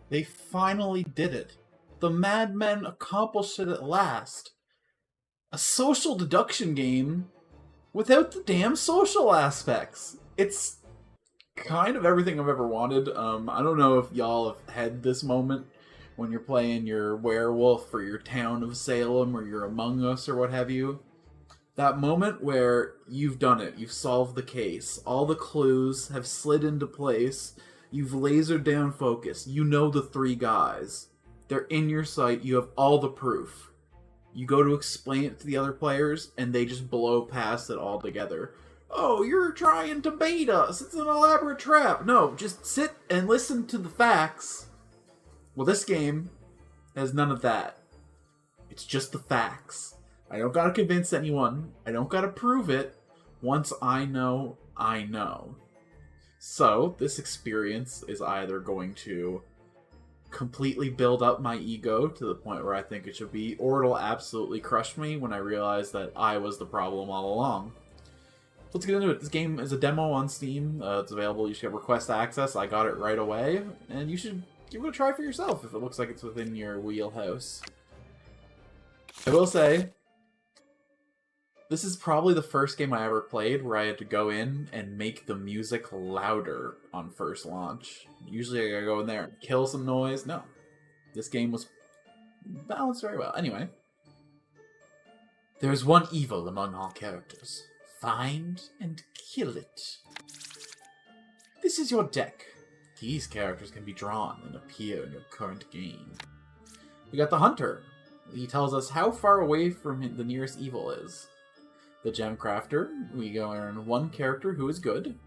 They finally did it. The madmen accomplished it at last. A social deduction game without the damn social aspects. It's kind of everything I've ever wanted. I don't know if y'all have had this moment when you're playing your werewolf or your town of Salem or your Among Us or what have you. That moment where you've done it, you've solved the case, all the clues have slid into place, you've lasered down focus, you know the three guys. They're in your sight, you have all the proof. You go to explain it to the other players, and they just blow past it altogether. Oh, you're trying to bait us. It's an elaborate trap. No, just sit and listen to the facts. Well, this game has none of that. It's just the facts. I don't gotta convince anyone. I don't gotta prove it. Once I know, I know. So, this experience is either going to completely build up my ego to the point where I think it should be, or it'll absolutely crush me when I realize that I was the problem all along. Let's get into it. This game is a demo on Steam. It's available. You should get request access. I got it right away, and you should give it a try for yourself if it looks like it's within your wheelhouse. I will say, this is probably the first game I ever played where I had to go in and make the music louder on first launch. Usually I gotta go in there and kill some noise. No. This game was balanced very well. Anyway. There's one evil among all characters. Find and kill it. This is your deck. These characters can be drawn and appear in your current game. We got the Hunter. He tells us how far away from the nearest evil is. The Gem Crafter, we go earn one character who is good.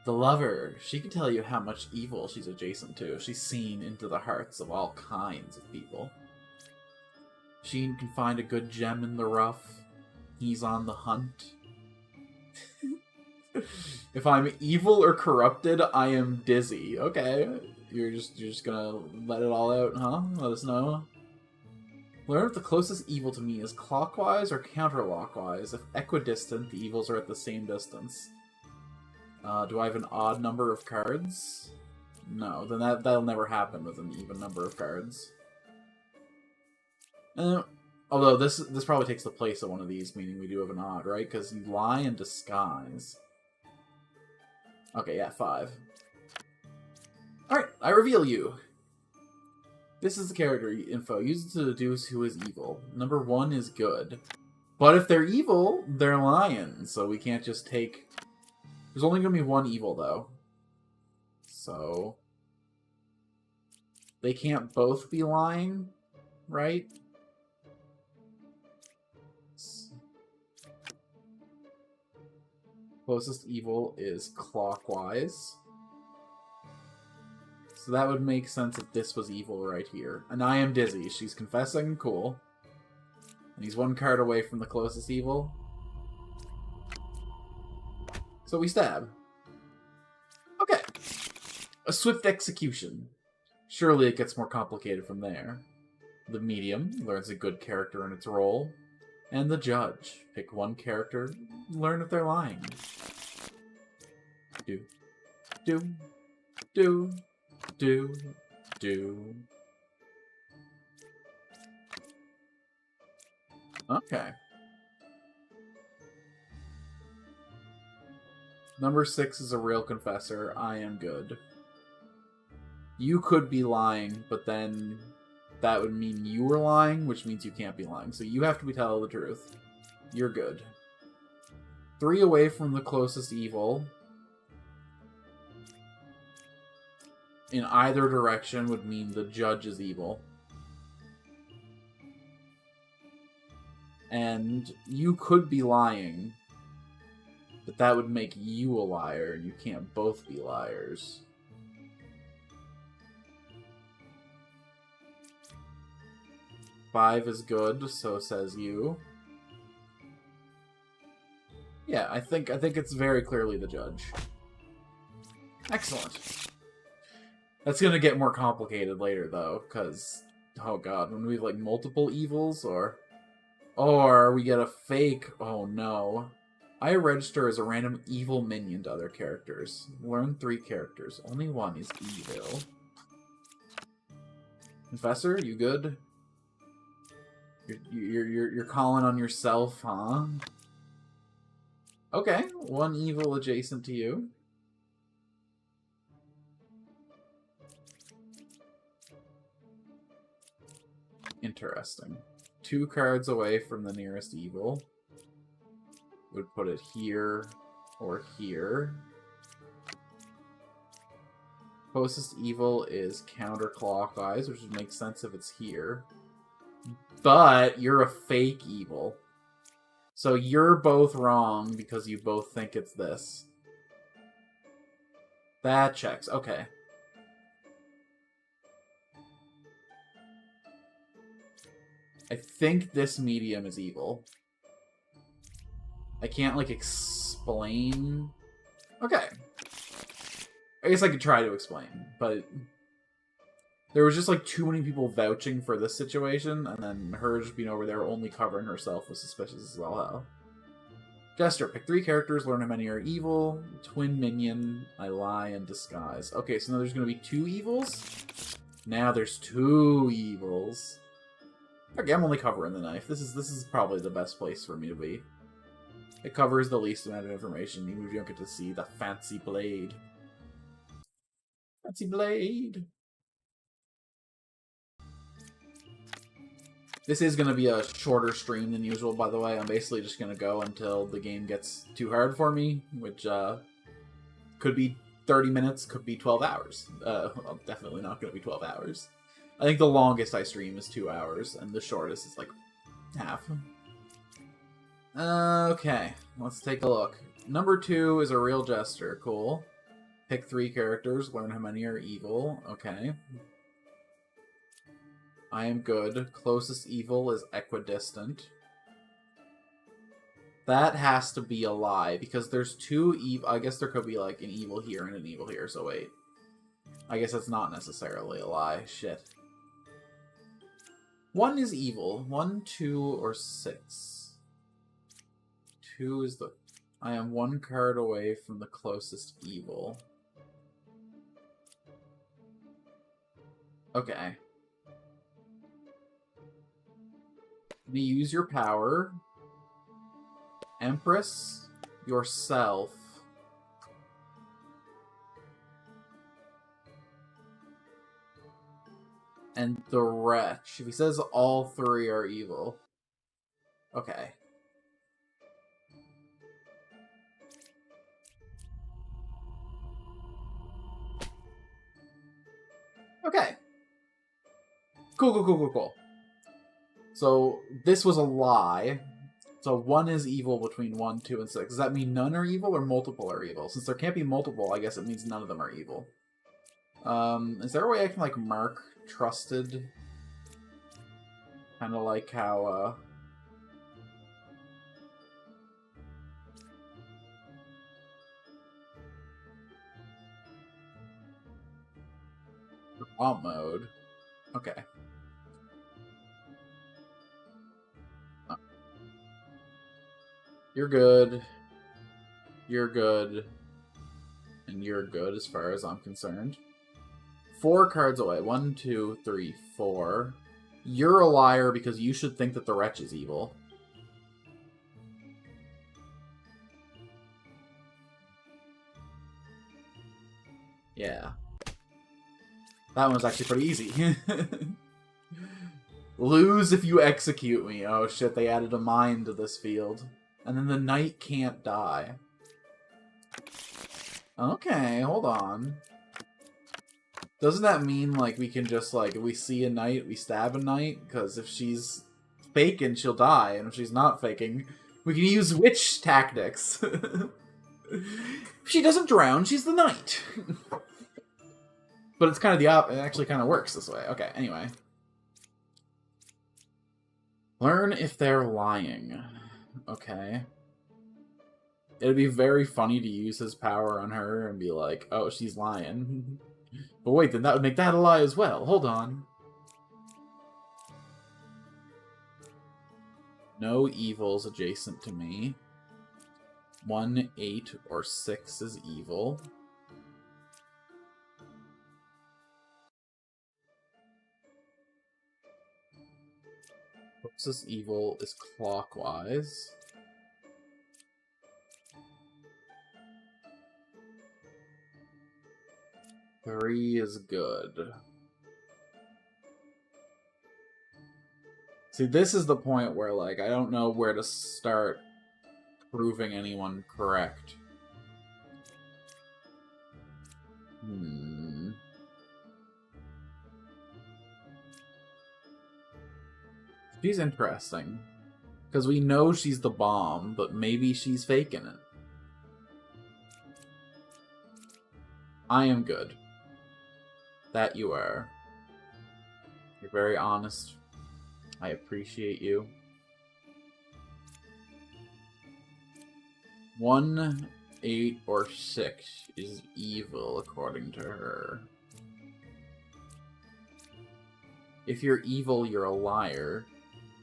The Lover, she can tell you how much evil she's adjacent to. She's seen into the hearts of all kinds of people. Sheen can find a good gem in the rough. He's on the hunt. If I'm evil or corrupted, I am dizzy. Okay, you're just gonna let it all out, huh? Let us know. Learn if the closest evil to me is clockwise or counterclockwise. If equidistant, the evils are at the same distance. Do I have an odd number of cards? No, then that'll never happen with an even number of cards. Although this probably takes the place of one of these, meaning we do have an odd, right? Because you lie and disguise. Okay, yeah, 5. Alright, I reveal you. This is the character info. Use it to deduce who is evil. Number 1 is good. But if they're evil, they're lying. So we can't just take... There's only going to be one evil, though. So... They can't both be lying, right? Closest evil is clockwise. So that would make sense if this was evil right here. And I am dizzy. She's confessing. Cool. And he's one card away from the closest evil. So we stab. Okay. A swift execution. Surely it gets more complicated from there. The medium learns a good character in its role. And the judge. Pick one character, learn if they're lying. Do. Do. Do. Do. Do. Okay. Number 6 is a real confessor. I am good. You could be lying, but then that would mean you were lying, which means you can't be lying. So you have to be telling the truth. You're good. 3 away from the closest evil. In either direction would mean the judge is evil. And you could be lying, but that would make you a liar, and you can't both be liars. Five is good, so says you. Yeah, I think it's very clearly the judge. Excellent. That's gonna get more complicated later, though, because, oh god, when we have, like, multiple evils, or we get a fake, oh no. I register as a random evil minion to other characters. Learn 3 characters. Only one is evil. Confessor, you good? You're calling on yourself, huh? Okay, one evil adjacent to you. Interesting. 2 cards away from the nearest evil. Would put it here or here. Closest evil is counterclockwise, which would make sense if it's here. But you're a fake evil. So you're both wrong because you both think it's this. That checks. Okay. I think this medium is evil. I can't, like, explain... Okay. I guess I could try to explain, but... There was just, like, too many people vouching for this situation, and then her just being over there only covering herself was suspicious as well. Hell. Jester, pick 3 characters, learn how many are evil. Twin minion, I lie, and disguise. Okay, so now there's going to be 2 evils? Now there's 2 evils. Okay, I'm only covering the knife. This is probably the best place for me to be. It covers the least amount of information, even if you don't get to see the fancy blade. Fancy blade! This is going to be a shorter stream than usual, by the way. I'm basically just going to go until the game gets too hard for me, which could be 30 minutes, could be 12 hours. Well, definitely not going to be 12 hours. I think the longest I stream is 2 hours, and the shortest is like half. Okay, let's take a look. Number 2 is a real jester. Cool. Pick 3 characters, learn how many are evil. Okay. I am good. Closest evil is equidistant. That has to be a lie, because there's 2 evil... I guess there could be, like, an evil here and an evil here, so wait. I guess that's not necessarily a lie. Shit. 1 is evil. 1, 2, or 6. 2 is the... I am 1 card away from the closest evil. Okay. You use your power. Empress, yourself. And the wretch. If he says all 3 are evil. Okay. Okay. Cool. So, this was a lie. So, 1 is evil between 1, 2, and 6. Does that mean none are evil or multiple are evil? Since there can't be multiple, I guess it means none of them are evil. Is there a way I can, like, mark trusted? Kind of like how, Alt mode. Okay. Oh. You're good. You're good. And you're good as far as I'm concerned. 4 cards away. 1, 2, 3, 4. You're a liar because you should think that the wretch is evil. Yeah. That one was actually pretty easy. Lose if you execute me. Oh shit, they added a mine to this field. And then the knight can't die. Okay, hold on. Doesn't that mean, like, we can just, like, if we see a knight, we stab a knight? Because if she's faking, she'll die. And if she's not faking, we can use witch tactics. If she doesn't drown, she's the knight. But it's kind of the opposite. It actually kind of works this way. Okay, anyway. Learn if they're lying. Okay. It'd be very funny to use his power on her and be like, oh, she's lying. But wait, then that would make that a lie as well. Hold on. No evils adjacent to me. 1, 8, or 6 is evil. Closest evil is clockwise. Three is good. See, this is the point where, like, I don't know where to start proving anyone correct. She's interesting. Because we know she's the bomb, but maybe she's faking it. I am good. That you are. You're very honest. I appreciate you. 1, 8, or 6 is evil, according to her. If you're evil, you're a liar.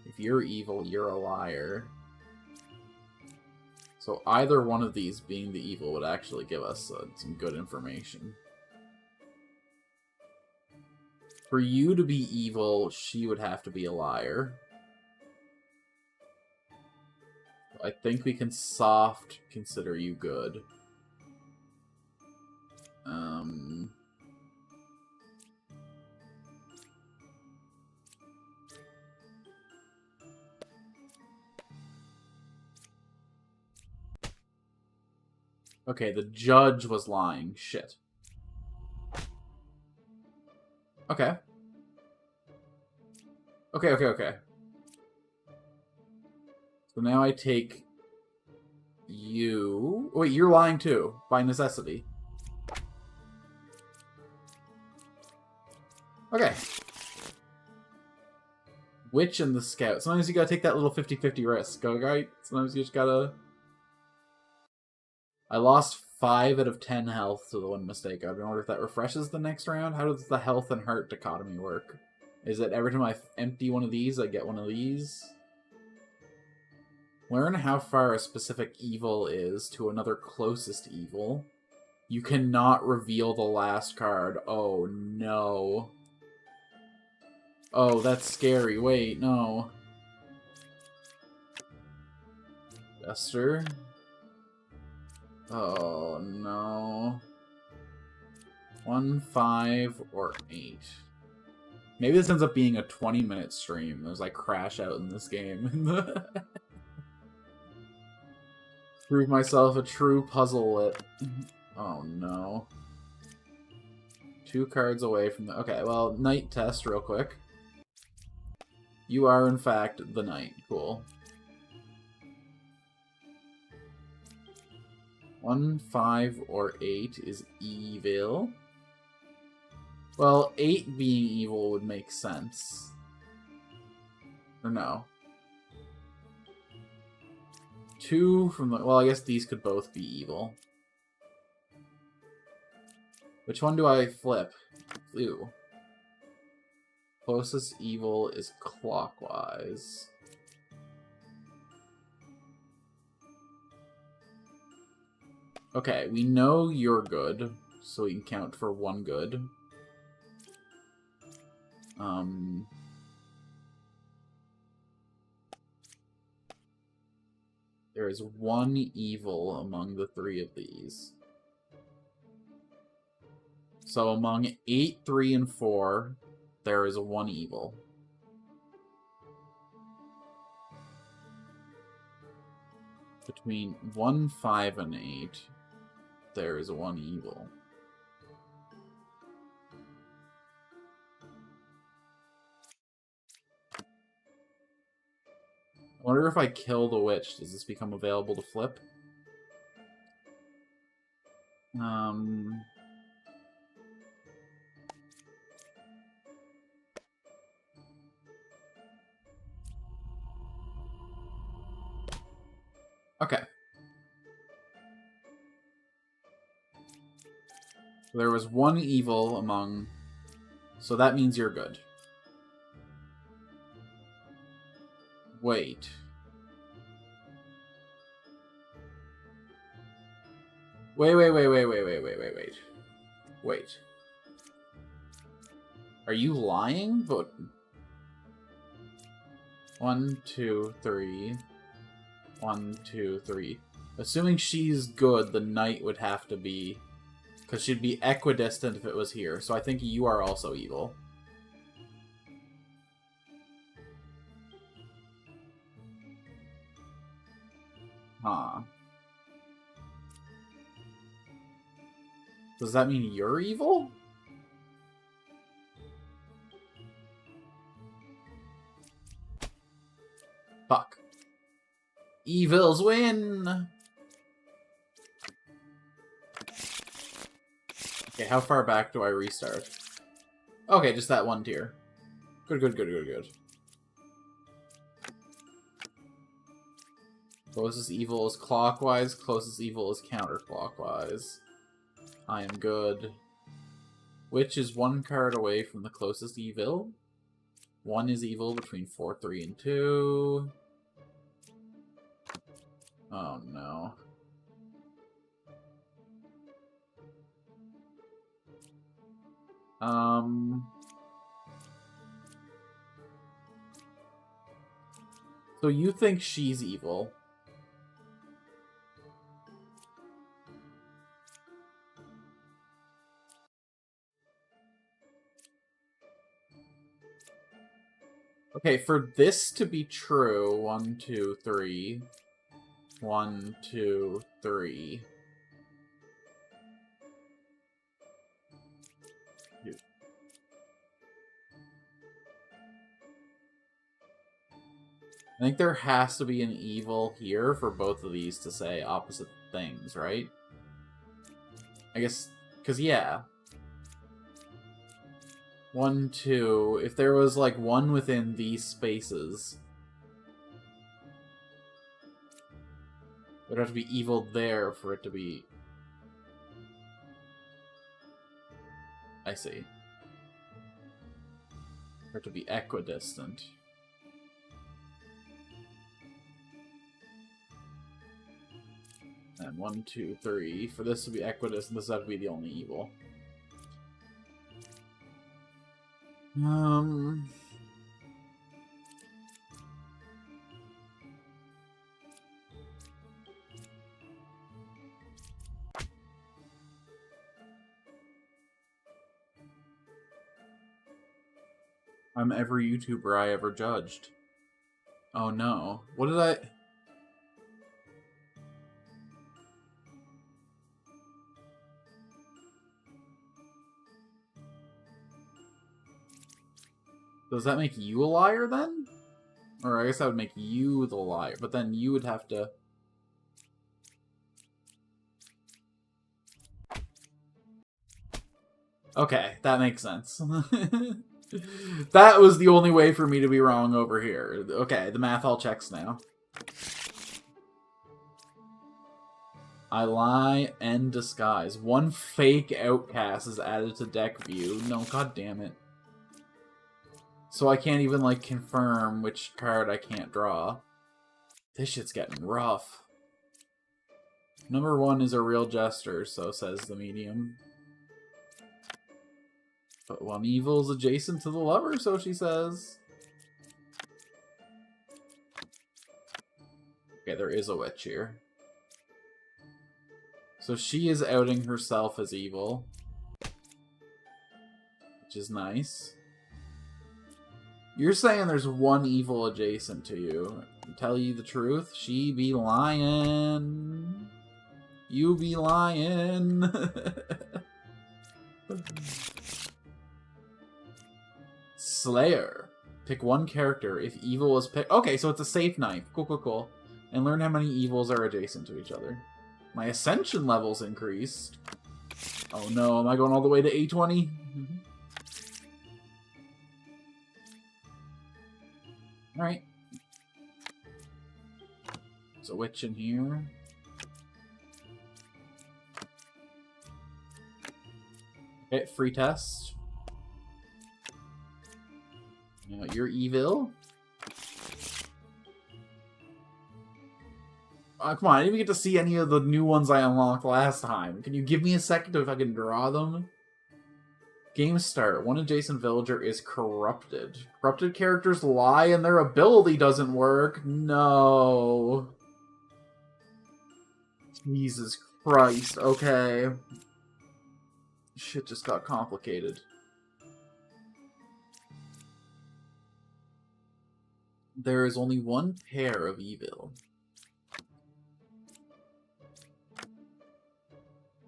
If you're evil, you're a liar. So either one of these being the evil would actually give us some good information. For you to be evil, she would have to be a liar. I think we can soft consider you good. Okay, the judge was lying. Shit. Okay. Okay. So now I take you... Wait, you're lying too, by necessity. Okay. Witch and the Scout. Sometimes you gotta take that little 50-50 risk, right? Sometimes you just gotta... I lost 5 out of 10 health to the one mistake. I wonder if that refreshes the next round. How does the health and hurt dichotomy work? Is it every time I empty one of these, I get one of these? Learn how far a specific evil is to another closest evil. You cannot reveal the last card. Oh, no. Oh, that's scary. Wait, no. Jester. Oh, no. 1, 5, or 8. Maybe this ends up being a 20-minute stream. There's like crash out in this game. Prove myself a true puzzle. Oh, no. 2 cards away from the... Okay, well, night test real quick. You are, in fact, the knight. Cool. 1, 5, or 8 is evil. Well, 8 being evil would make sense. Or no. 2 from the... Well, I guess these could both be evil. Which one do I flip? Ew. Closest evil is clockwise. Okay, we know you're good, so we can count for 1 good. There is 1 evil among the 3 of these. So among 8, 3, and 4, there is 1 evil. Between 1, 5, and 8, there is 1 evil. I wonder if I kill the witch, does this become available to flip? Okay. There was 1 evil among... So that means you're good. Wait. Wait. Are you lying? But... 1, 2, 3. 1, 2, 3. Assuming she's good, the knight would have to be... Because she'd be equidistant if it was here. So I think you are also evil. Huh. Does that mean you're evil? Fuck. Evils win! Okay, how far back do I restart? Okay, just that one tier. Good, good, good, good, good. Closest evil is clockwise, closest evil is counterclockwise. I am good. Which is one card away from the closest evil? One is evil between 4, 3, and 2. Oh no. So you think she's evil? Okay, for this to be true, 1, 2, 3. 1, 2, 3. I think there has to be an evil here for both of these to say opposite things, right? I guess, because yeah. 1, 2, if there was like one within these spaces, it would have to be evil there for it to be... I see. For it to be equidistant. And 1, 2, 3. For this to be equidistant, this would have to be the only evil. I'm every YouTuber I ever judged. Oh no. What did I... Does that make you a liar then? Or I guess that would make you the liar, but then you would have to... Okay, that makes sense. That was the only way for me to be wrong over here. Okay, the math all checks now. I lie and disguise. One fake outcast is added to deck view. No, god damn it. So I can't even, like, confirm which card I can't draw. This shit's getting rough. Number 1 is a real jester, so says the medium. But one evil's adjacent to the lover, so she says. Okay, there is a witch here. So she is outing herself as evil. Which is nice. You're saying there's one evil adjacent to you. To tell you the truth, she be lying. You be lying. Slayer. Pick one character. If evil is picked... Okay, so it's a safe knife. Cool, cool, cool. And learn how many evils are adjacent to each other. My ascension level's increased. Oh no, am I going all the way to A20? Alright. There's a witch in here. Okay, free test. You're evil. Come on, I didn't even get to see any of the new ones I unlocked last time. Can you give me a second if I can draw them? Game start. One adjacent villager is corrupted. Corrupted characters lie and their ability doesn't work. No. Jesus Christ. Okay. Shit just got complicated. There is only one pair of evil.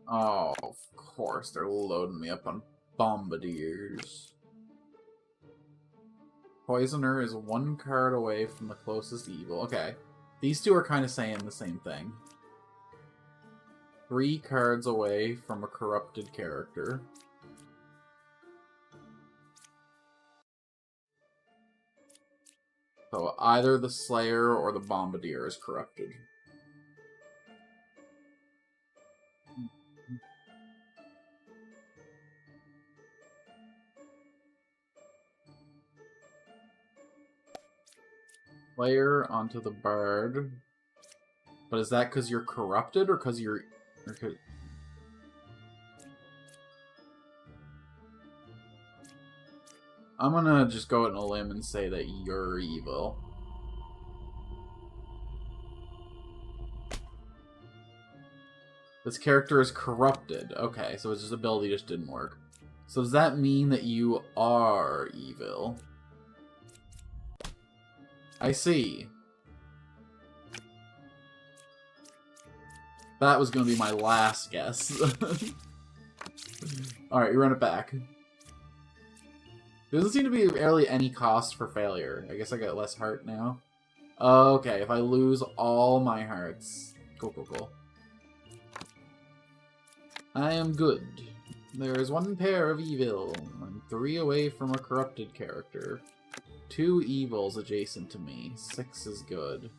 Oh, of course, they're loading me up on bombardiers. Poisoner is one card away from the closest evil. Okay. These two are kind of saying the same thing. 3 cards away from a corrupted character. So either the Slayer or the Bombardier is corrupted. Slayer onto the Bard. But is that because you're corrupted or because you're... I'm gonna just go out on a limb and say that you're evil. This character is corrupted. Okay, so his ability just didn't work. So does that mean that you are evil? I see. That was going to be my last guess. Alright, you run it back. There doesn't seem to be barely any cost for failure. I guess I got less heart now. Okay, if I lose all my hearts. Cool. I am good. There is one pair of evil. I'm 3 away from a corrupted character. 2 evils adjacent to me. 6 is good.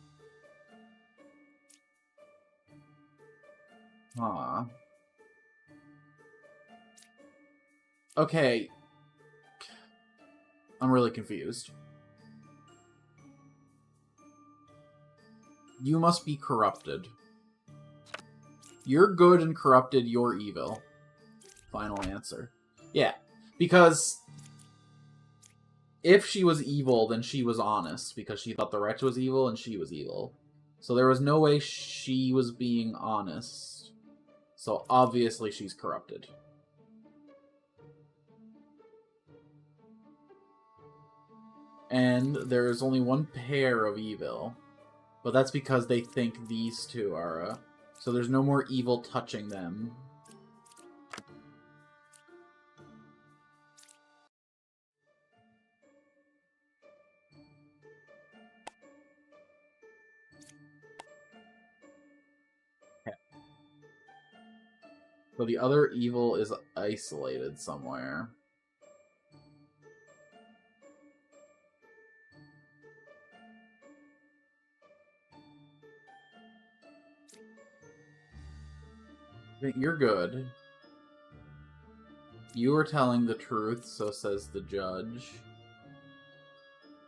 Huh. Okay. I'm really confused. You must be corrupted. You're good and corrupted, you're evil. Final answer. Yeah, because if she was evil, then she was honest, because she thought the wretch was evil and she was evil. So there was no way she was being honest. So obviously she's corrupted. And there's only one pair of evil. But that's because they think these two are... So there's no more evil touching them. Okay. So the other evil is isolated somewhere. You're good. You are telling the truth, so says the judge.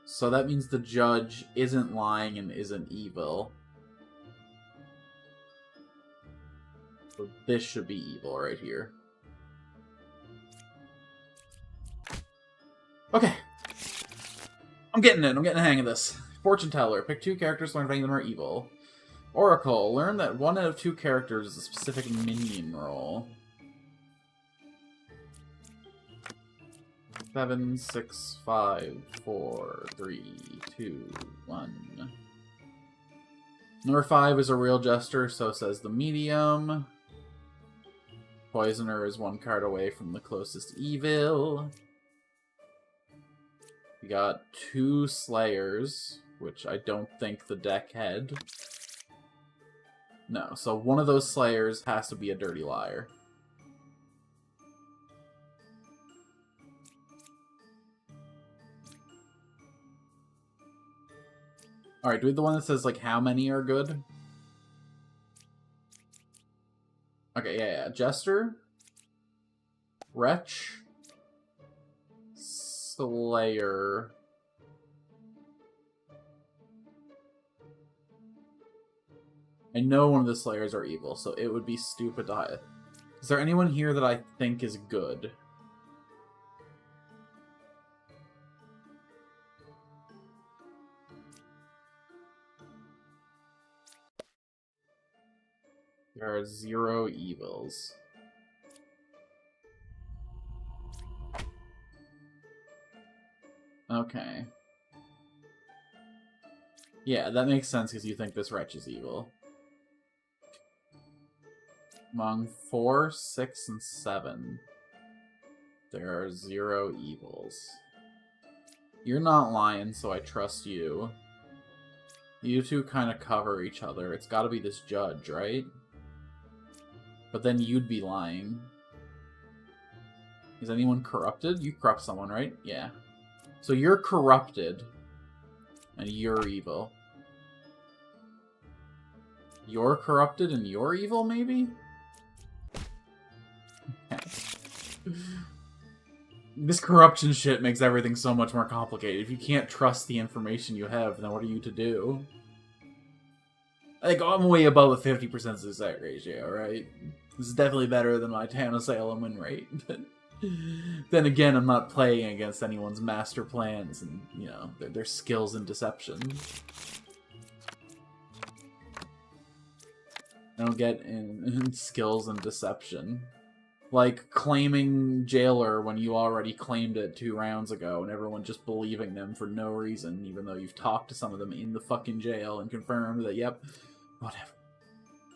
So that means the judge isn't lying and isn't evil. So this should be evil right here. Okay. I'm getting it. I'm getting the hang of this. Fortune Teller. Pick 2 characters, learn if any of them are evil. Oracle. Learn that 1 out of 2 characters is a specific minion role. 7, 6, 5, 4, 3, 2, 1. Number 5 is a real jester, so says the medium. Poisoner is 1 card away from the closest evil. We got 2 Slayers, which I don't think the deck had. No, so one of those Slayers has to be a dirty liar. Alright, do we have the one that says, like, how many are good? Okay, yeah. Jester. Wretch. Slayer. I know one of the Slayers are evil, so it would be stupid to hide. Is there anyone here that I think is good? There are 0 evils. Okay. Yeah, that makes sense because you think this wretch is evil. Among 4, 6, and 7, there are 0 evils. You're not lying, so I trust you. You two kind of cover each other. It's gotta be this judge, right? But then you'd be lying. Is anyone corrupted? You corrupt someone, right? Yeah. So you're corrupted, and you're evil. You're corrupted and you're evil, maybe? This corruption shit makes everything so much more complicated. If you can't trust the information you have, then what are you to do? Like, I'm way above a 50% success ratio, right? This is definitely better than my town of Salem win rate. But then again, I'm not playing against anyone's master plans and, you know, their skills in deception. I don't get in skills in deception. Like, claiming Jailer when you already claimed it 2 rounds ago, and everyone just believing them for no reason, even though you've talked to some of them in the fucking jail and confirmed that, yep, whatever.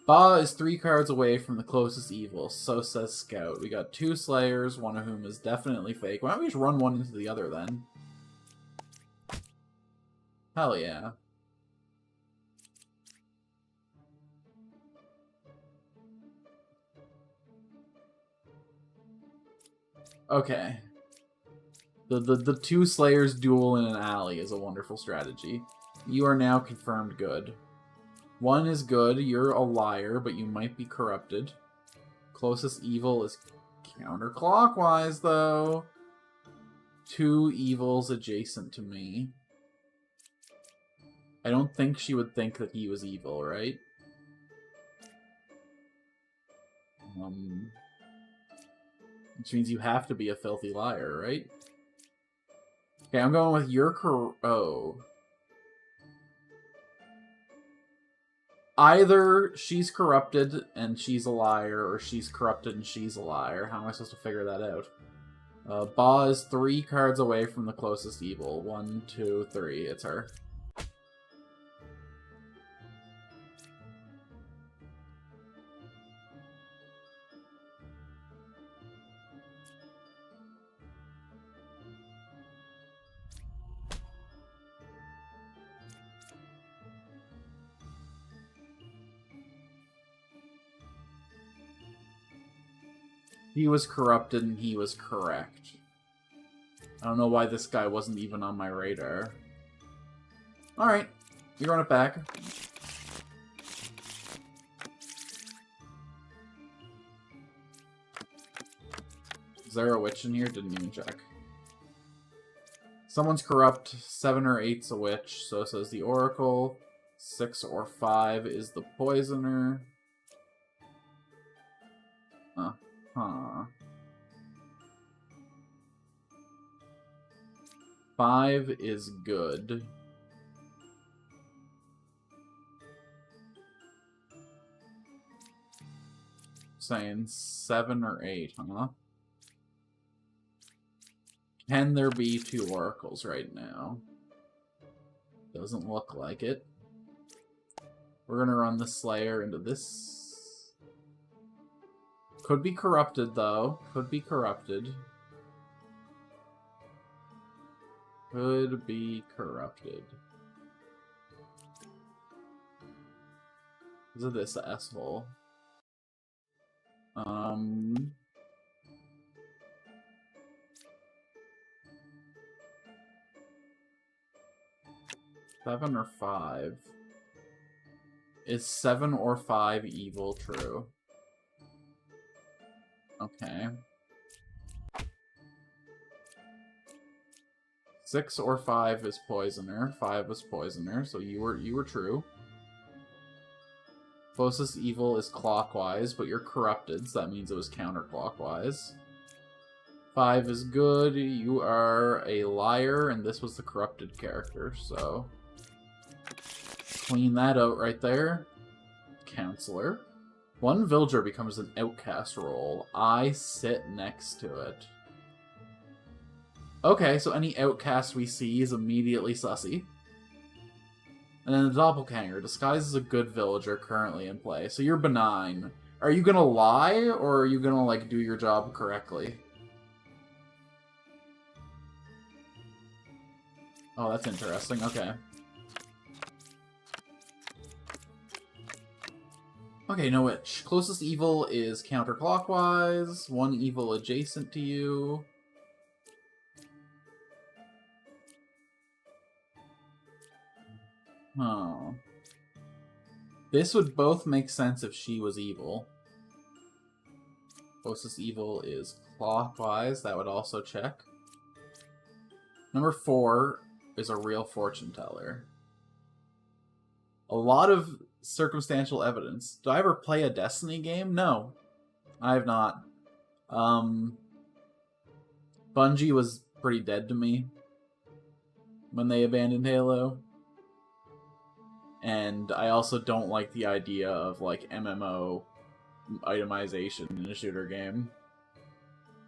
Ba is 3 cards away from the closest evil, so says Scout. We got 2 Slayers, one of whom is definitely fake. Why don't we just run one into the other, then? Hell yeah. Okay. The 2 Slayers duel in an alley is a wonderful strategy. You are now confirmed good. 1 is good, you're a liar, but you might be corrupted. Closest evil is counterclockwise, though. 2 evils adjacent to me. I don't think she would think that he was evil, right? Which means you have to be a filthy liar, right? Okay, I'm going with your Either she's corrupted and she's a liar, or she's corrupted and she's a liar. How am I supposed to figure that out? Ba is 3 cards away from the closest evil. 1, 2, 3. It's her. He was corrupted and he was correct. I don't know why this guy wasn't even on my radar. Alright, you run it back. Is there a witch in here? Didn't even check. Someone's corrupt. 7 or 8's a witch. So says the Oracle. 6 or 5 is the Poisoner. Huh. 5 is good. Saying 7 or 8, huh? Can there be 2 oracles right now? Doesn't look like it. We're gonna run the Slayer into this. Could be corrupted, though. Could be corrupted. Could be corrupted. Is it this asshole? 7 or 5. Is 7 or 5 evil true? Okay. 6 or 5 is Poisoner. 5 is Poisoner, so you were true. Closest evil is clockwise, but you're corrupted, so that means it was counterclockwise. 5 is good, you are a liar, and this was the corrupted character, so... Clean that out right there. Counselor. One villager becomes an outcast role. I sit next to it. Okay, so any outcast we see is immediately sussy. And then the doppelganger. Disguise as a good villager currently in play. So you're benign. Are you gonna lie, or are you gonna, like, do your job correctly? Oh, that's interesting. Okay. Okay, no witch. Closest evil is counterclockwise. One evil adjacent to you. Oh. This would both make sense if she was evil. Closest evil is clockwise. That would also check. Number 4 is a real fortune teller. A lot of circumstantial evidence. Did I ever play a Destiny game? No. I have not. Bungie was pretty dead to me when they abandoned Halo. And I also don't like the idea of, like, MMO itemization in a shooter game.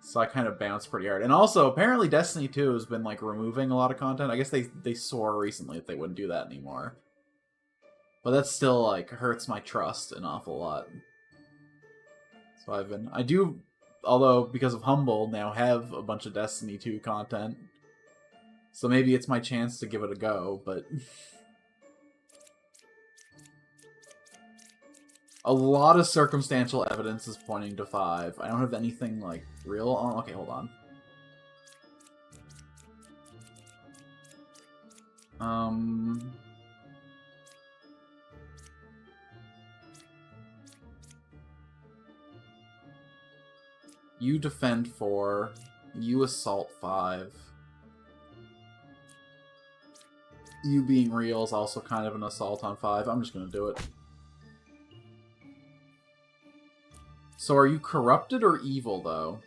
So I kind of bounced pretty hard. And also, apparently Destiny 2 has been, like, removing a lot of content. I guess they swore recently that they wouldn't do that anymore. But that still, like, hurts my trust an awful lot. So I do, although, because of Humble, now have a bunch of Destiny 2 content. So maybe it's my chance to give it a go, but... A lot of circumstantial evidence is pointing to 5. I don't have anything, like, real on... Okay, hold on. You defend 4. You assault 5. You being real is also kind of an assault on 5. I'm just gonna do it. So are you corrupted or evil, though?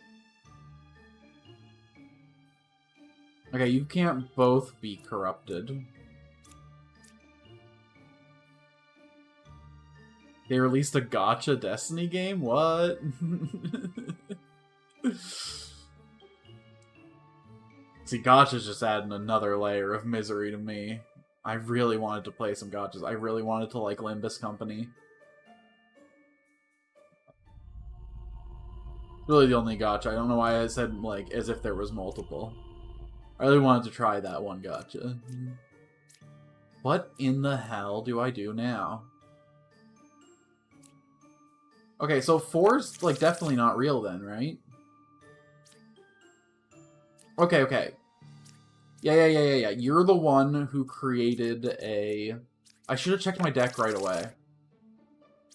Okay, you can't both be corrupted. They released a gacha Destiny game? What? See, gachas just adding another layer of misery to me. I really wanted to play some gachas. I really wanted to like Limbus Company. Really the only gacha. I don't know why I said, like, as if there was multiple. I really wanted to try that one gacha. What in the hell do I do now? Okay, so 4's, like, definitely not real then, right? Okay, okay. Yeah. You're the one who created a... I should have checked my deck right away.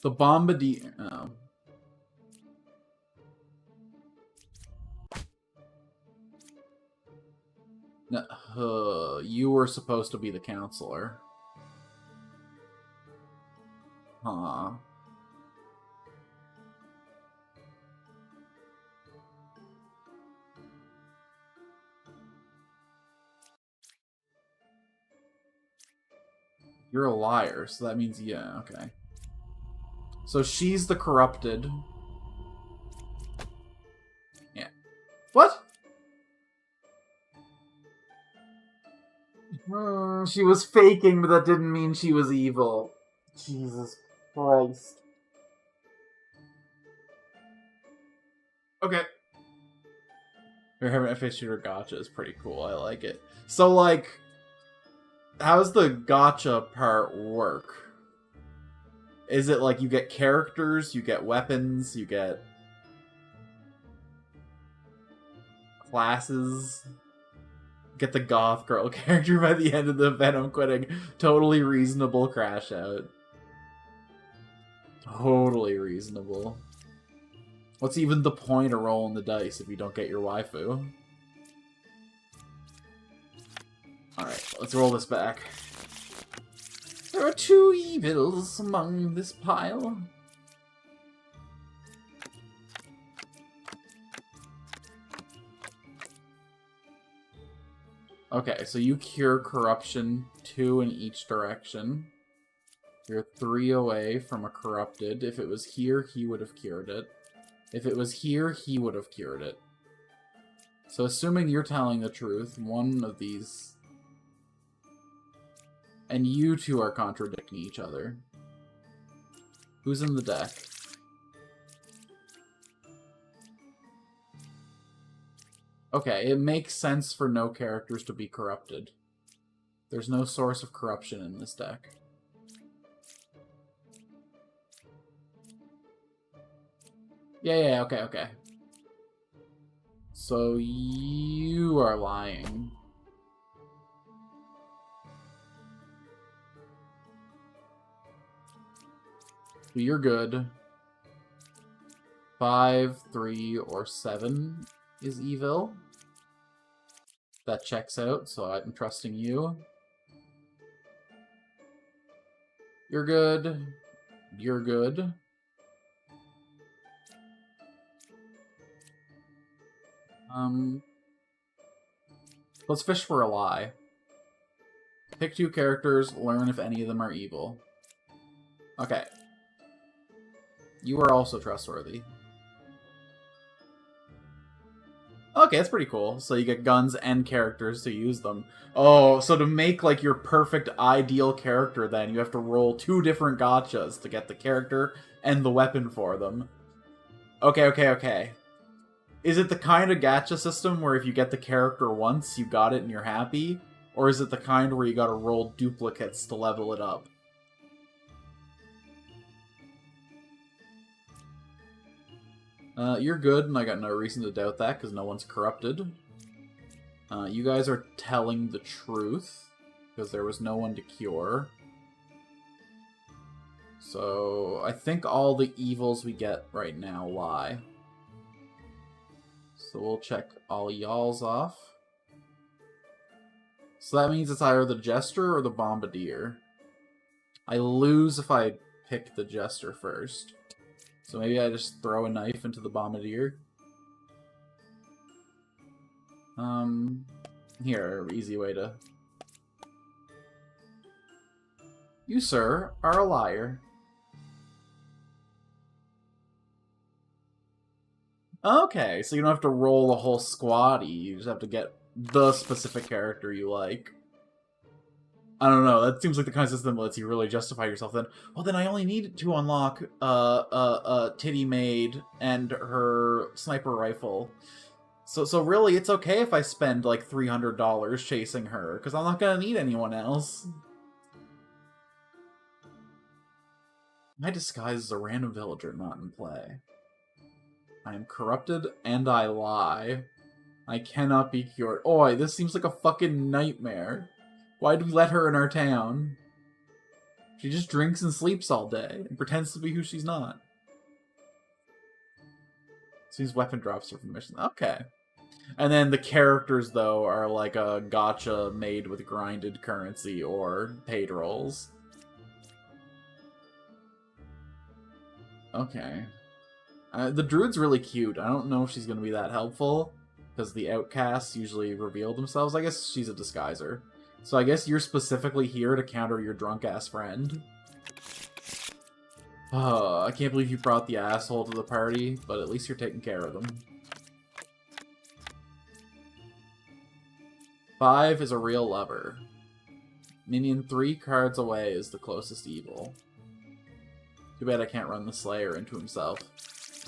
The Bombardier... Oh. No, you were supposed to be the counselor. Huh. You're a liar, so that means, yeah, okay. So she's the corrupted. Yeah. What? She was faking, but that didn't mean she was evil. Jesus Christ. Okay. Your having FA Shooter Gacha is pretty cool. I like it. So, like, how's the gacha part work? Is it like you get characters, you get weapons, you get classes? Get the goth girl character by the end of the Venom quitting. Totally reasonable crash out. Totally reasonable. What's even the point of rolling the dice if you don't get your waifu? Alright, let's roll this back. There are 2 evils among this pile. Okay, so you cure corruption 2 in each direction. You're 3 away from a corrupted. If it was here, he would have cured it. If it was here, he would have cured it. So assuming you're telling the truth, one of these... And you two are contradicting each other. Who's in the deck? Okay, it makes sense for no characters to be corrupted. There's no source of corruption in this deck. Yeah, okay. So you are lying. You're good. 5, 3, or 7 is evil. That checks out, so I'm trusting you. You're good. You're good. Let's fish for a lie. Pick 2 characters, learn if any of them are evil. Okay. You are also trustworthy. Okay, that's pretty cool. So you get guns and characters to use them. Oh, so to make, like, your perfect ideal character, then, you have to roll 2 different gotchas to get the character and the weapon for them. Okay. Is it the kind of gacha system where if you get the character once, you got it and you're happy? Or is it the kind where you gotta roll duplicates to level it up? You're good, and I got no reason to doubt that, because no one's corrupted. You guys are telling the truth, because there was no one to cure. So, I think all the evils we get right now lie. So we'll check all y'all's off. So that means it's either the Jester or the Bombardier. I lose if I pick the Jester first. So maybe I just throw a knife into the Bombardier. Here, easy way to... You, sir, are a liar. Okay, so you don't have to roll the whole squaddy, you just have to get the specific character you like. I don't know, that seems like the kind of system that lets you really justify yourself then. Well, then I only need to unlock Titty Maid and her sniper rifle. So really, it's okay if I spend like $300 chasing her, because I'm not gonna need anyone else. My disguise is a random villager not in play. I am corrupted and I lie. I cannot be cured. Oi, this seems like a fucking nightmare. Why do we let her in our town? She just drinks and sleeps all day and pretends to be who she's not. Seems weapon drops her from mission. Okay. And then the characters, though, are like a gacha made with grinded currency or paid rolls. Okay. The druid's really cute. I don't know if she's going to be that helpful, because the outcasts usually reveal themselves. I guess she's a disguiser. So I guess you're specifically here to counter your drunk-ass friend. I can't believe you brought the asshole to the party, but at least you're taking care of them. 5 is a real lover. Minion 3 cards away is the closest evil. Too bad I can't run the Slayer into himself.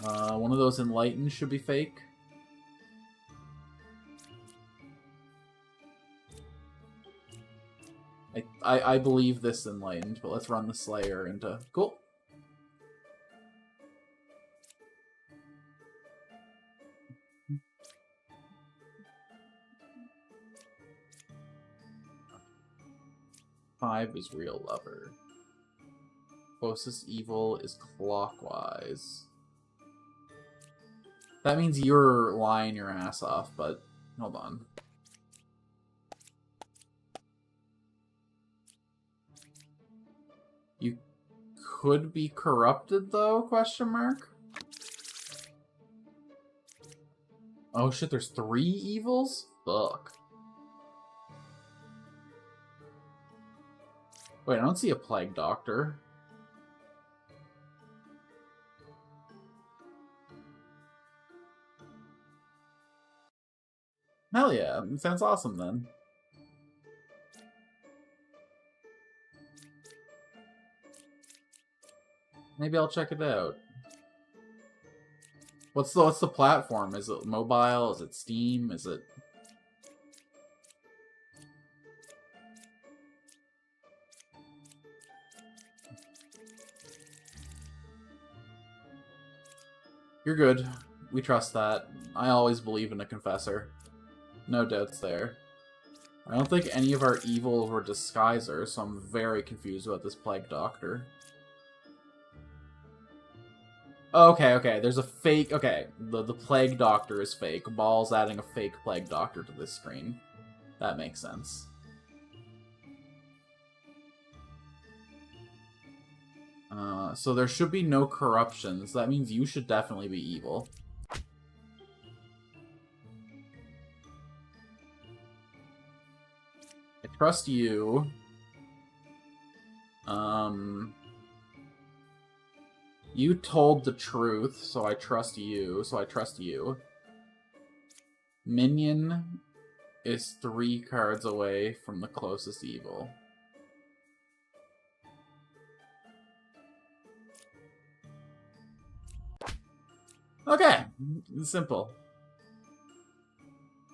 One of those Enlightened should be fake. I believe this Enlightened, but let's run the Slayer into... Cool. Five is real lover. Closest evil is clockwise. That means you're lying your ass off, but hold on. You could be corrupted, though, question mark? Oh shit, there's 3 evils? Fuck. Wait, I don't see a Plague Doctor. Hell yeah, sounds awesome then. Maybe I'll check it out. What's the platform? Is it mobile? Is it Steam? Is it... You're good. We trust that. I always believe in a confessor. No doubts there. I don't think any of our evil were disguisers, so I'm very confused about this Plague Doctor. Oh, okay. There's a fake... Okay, the Plague Doctor is fake. Ball's adding a fake Plague Doctor to this screen. That makes sense. So there should be no corruptions. That means you should definitely be evil. I trust you. You told the truth, so I trust you. Minion is 3 cards away from the closest evil. Okay, simple.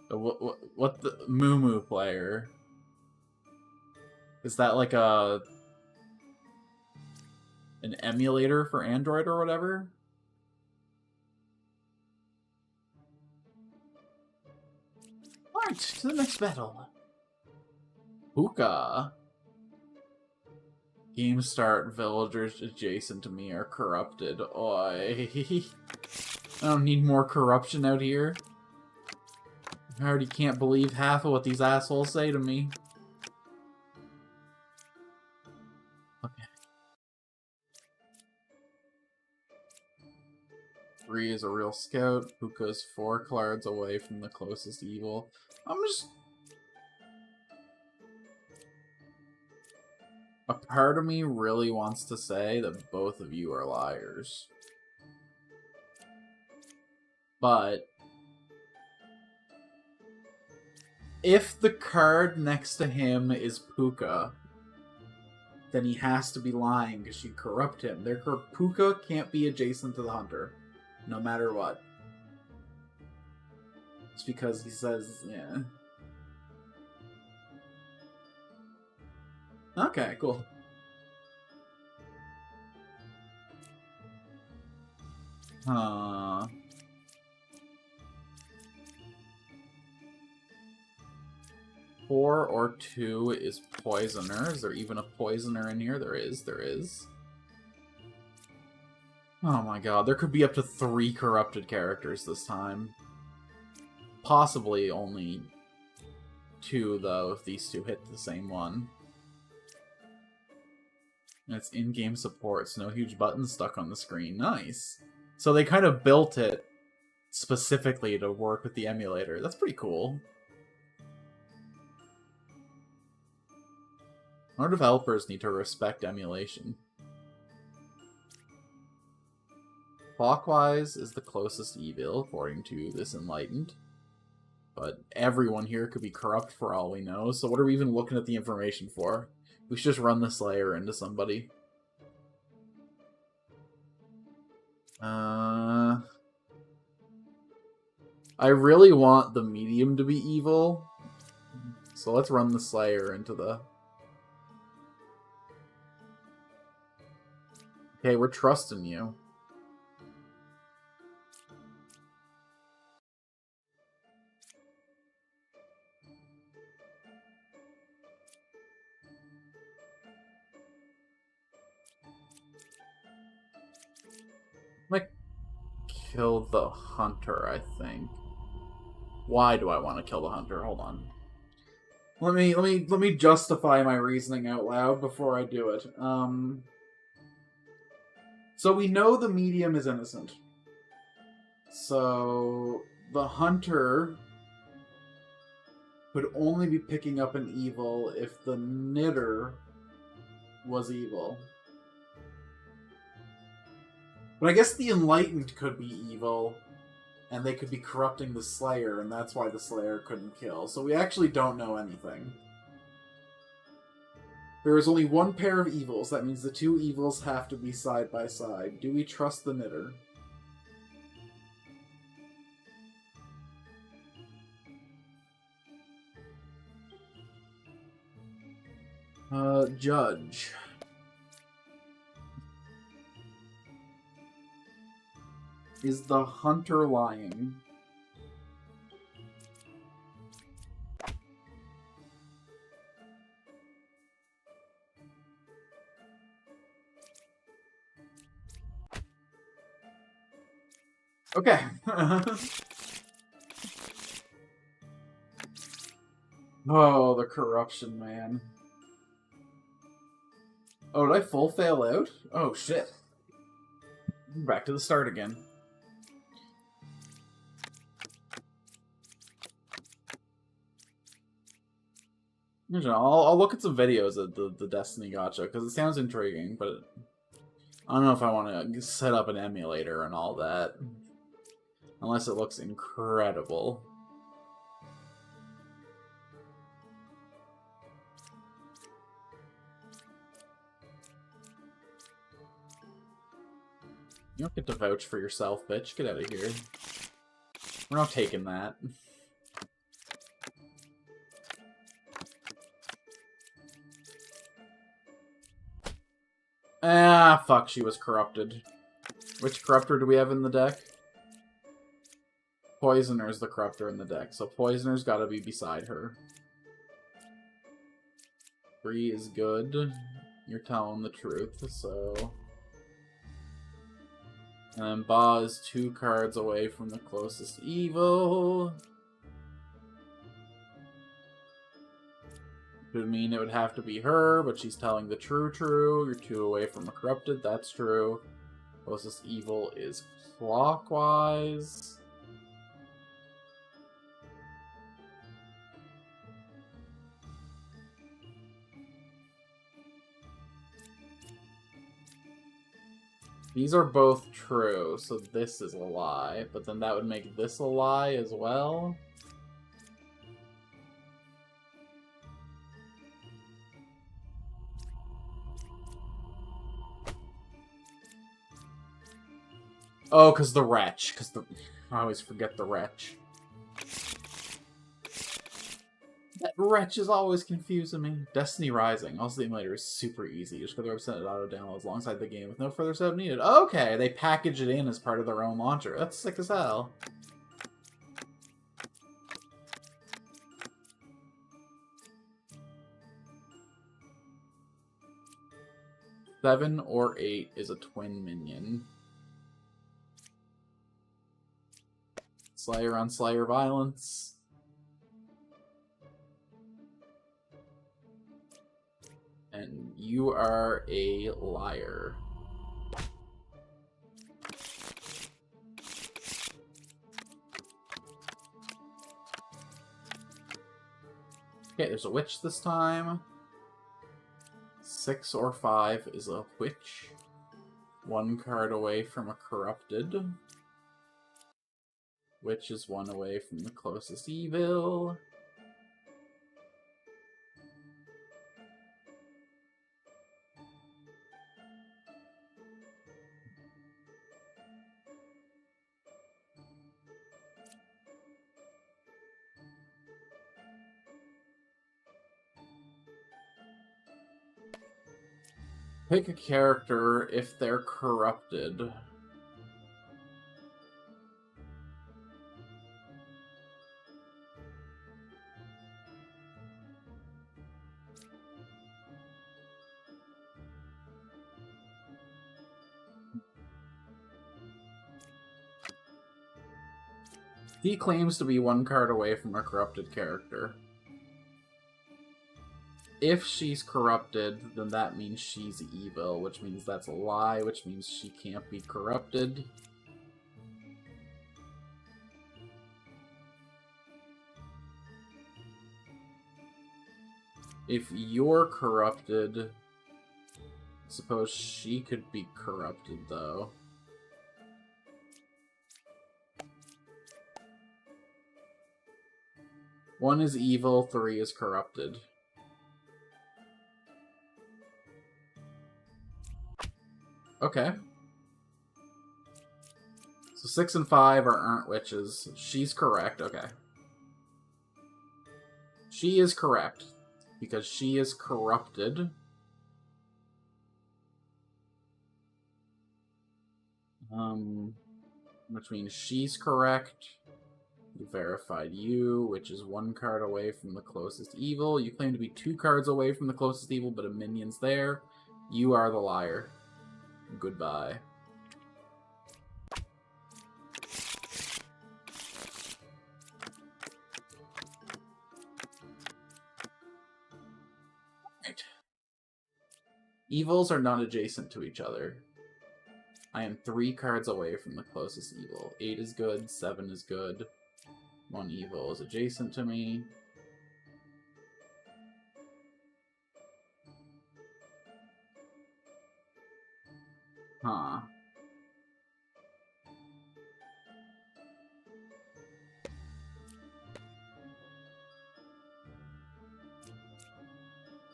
What the Moo player? Is that like an emulator for Android or whatever? Alright, to the next battle. Hookah. Game start, villagers adjacent to me are corrupted. Oi. I don't need more corruption out here. I already can't believe half of what these assholes say to me. Okay. 3 is a real scout. Hookah's 4 cards away from the closest evil. I'm just... A part of me really wants to say that both of you are liars. But... if the card next to him is Puka, then he has to be lying because you corrupt him. Therefore, Puka can't be adjacent to the hunter, no matter what. It's because he says, yeah. Okay, cool. Four or 2 is poisoner. Is there even a poisoner in here? There is. Oh my god, there could be up to 3 corrupted characters this time. Possibly only 2, though, if these 2 hit the same one. And it's in-game support, so no huge buttons stuck on the screen. Nice. So they kind of built it specifically to work with the emulator. That's pretty cool. Our developers need to respect emulation. Clockwise is the closest evil, according to this Enlightened. But everyone here could be corrupt for all we know, so what are we even looking at the information for? We should just run the Slayer into somebody. I really want the medium to be evil, so let's run the Slayer into the... Okay, we're trusting you. Like, kill the hunter, I think. Why do I want to kill the hunter? Hold on. Let me justify my reasoning out loud before I do it. So we know the medium is innocent. So the hunter could only be picking up an evil if the knitter was evil. But I guess the Enlightened could be evil And they could be corrupting the Slayer, and that's why the Slayer couldn't kill. So we actually don't know anything. There is only one pair of evils. That means the two evils have to be side by side. Do we trust the knitter? Judge. Is the hunter lying? Okay. Oh, the corruption, man. Oh, did I full fail out? Oh, shit. Back to the start again. I'll look at some videos of the Destiny gacha, because it sounds intriguing, but I don't know if I want to set up an emulator and all that. Unless it looks incredible. You don't get to vouch for yourself, bitch. Get out of here. We're not taking that. Ah, fuck, she was corrupted. Which corruptor do we have in the deck? Poisoner's the corruptor in the deck, so Poisoner's gotta be beside her. 3 is good. You're telling the truth, so... And then Ba is 2 cards away from the closest evil. Would mean it would have to be her, but she's telling the true. You're 2 away from a corrupted, that's true. Closest evil is clockwise. These are both true, so this is a lie, but then that would make this a lie as well. Oh, because the wretch. I always forget the wretch. That wretch is always confusing me. Destiny Rising. Also, the emulator is super easy. Just go to the website and auto downloads alongside the game with no further setup needed. Okay, they package it in as part of their own launcher. That's sick as hell. Seven or 8 is a twin minion. Slayer on Slayer violence. And you are a liar. Okay, there's a witch this time. 6 or 5 is a witch. 1 card away from a corrupted. Witch is 1 away from the closest evil. Pick a character if they're corrupted. He claims to be 1 card away from a corrupted character. If she's corrupted, then that means she's evil, which means that's a lie, which means she can't be corrupted. If you're corrupted, suppose she could be corrupted, though. 1 is evil, 3 is corrupted. Okay. So 6 and 5 aren't witches. She's correct, okay. She is correct, because she is corrupted. Which means she's correct. You verified you, which is 1 card away from the closest evil. You claim to be 2 cards away from the closest evil, but a minion's there. You are the liar. Goodbye. Right. Evils are not adjacent to each other. I am 3 cards away from the closest evil. 8 is good, 7 is good. 1 evil is adjacent to me. Huh.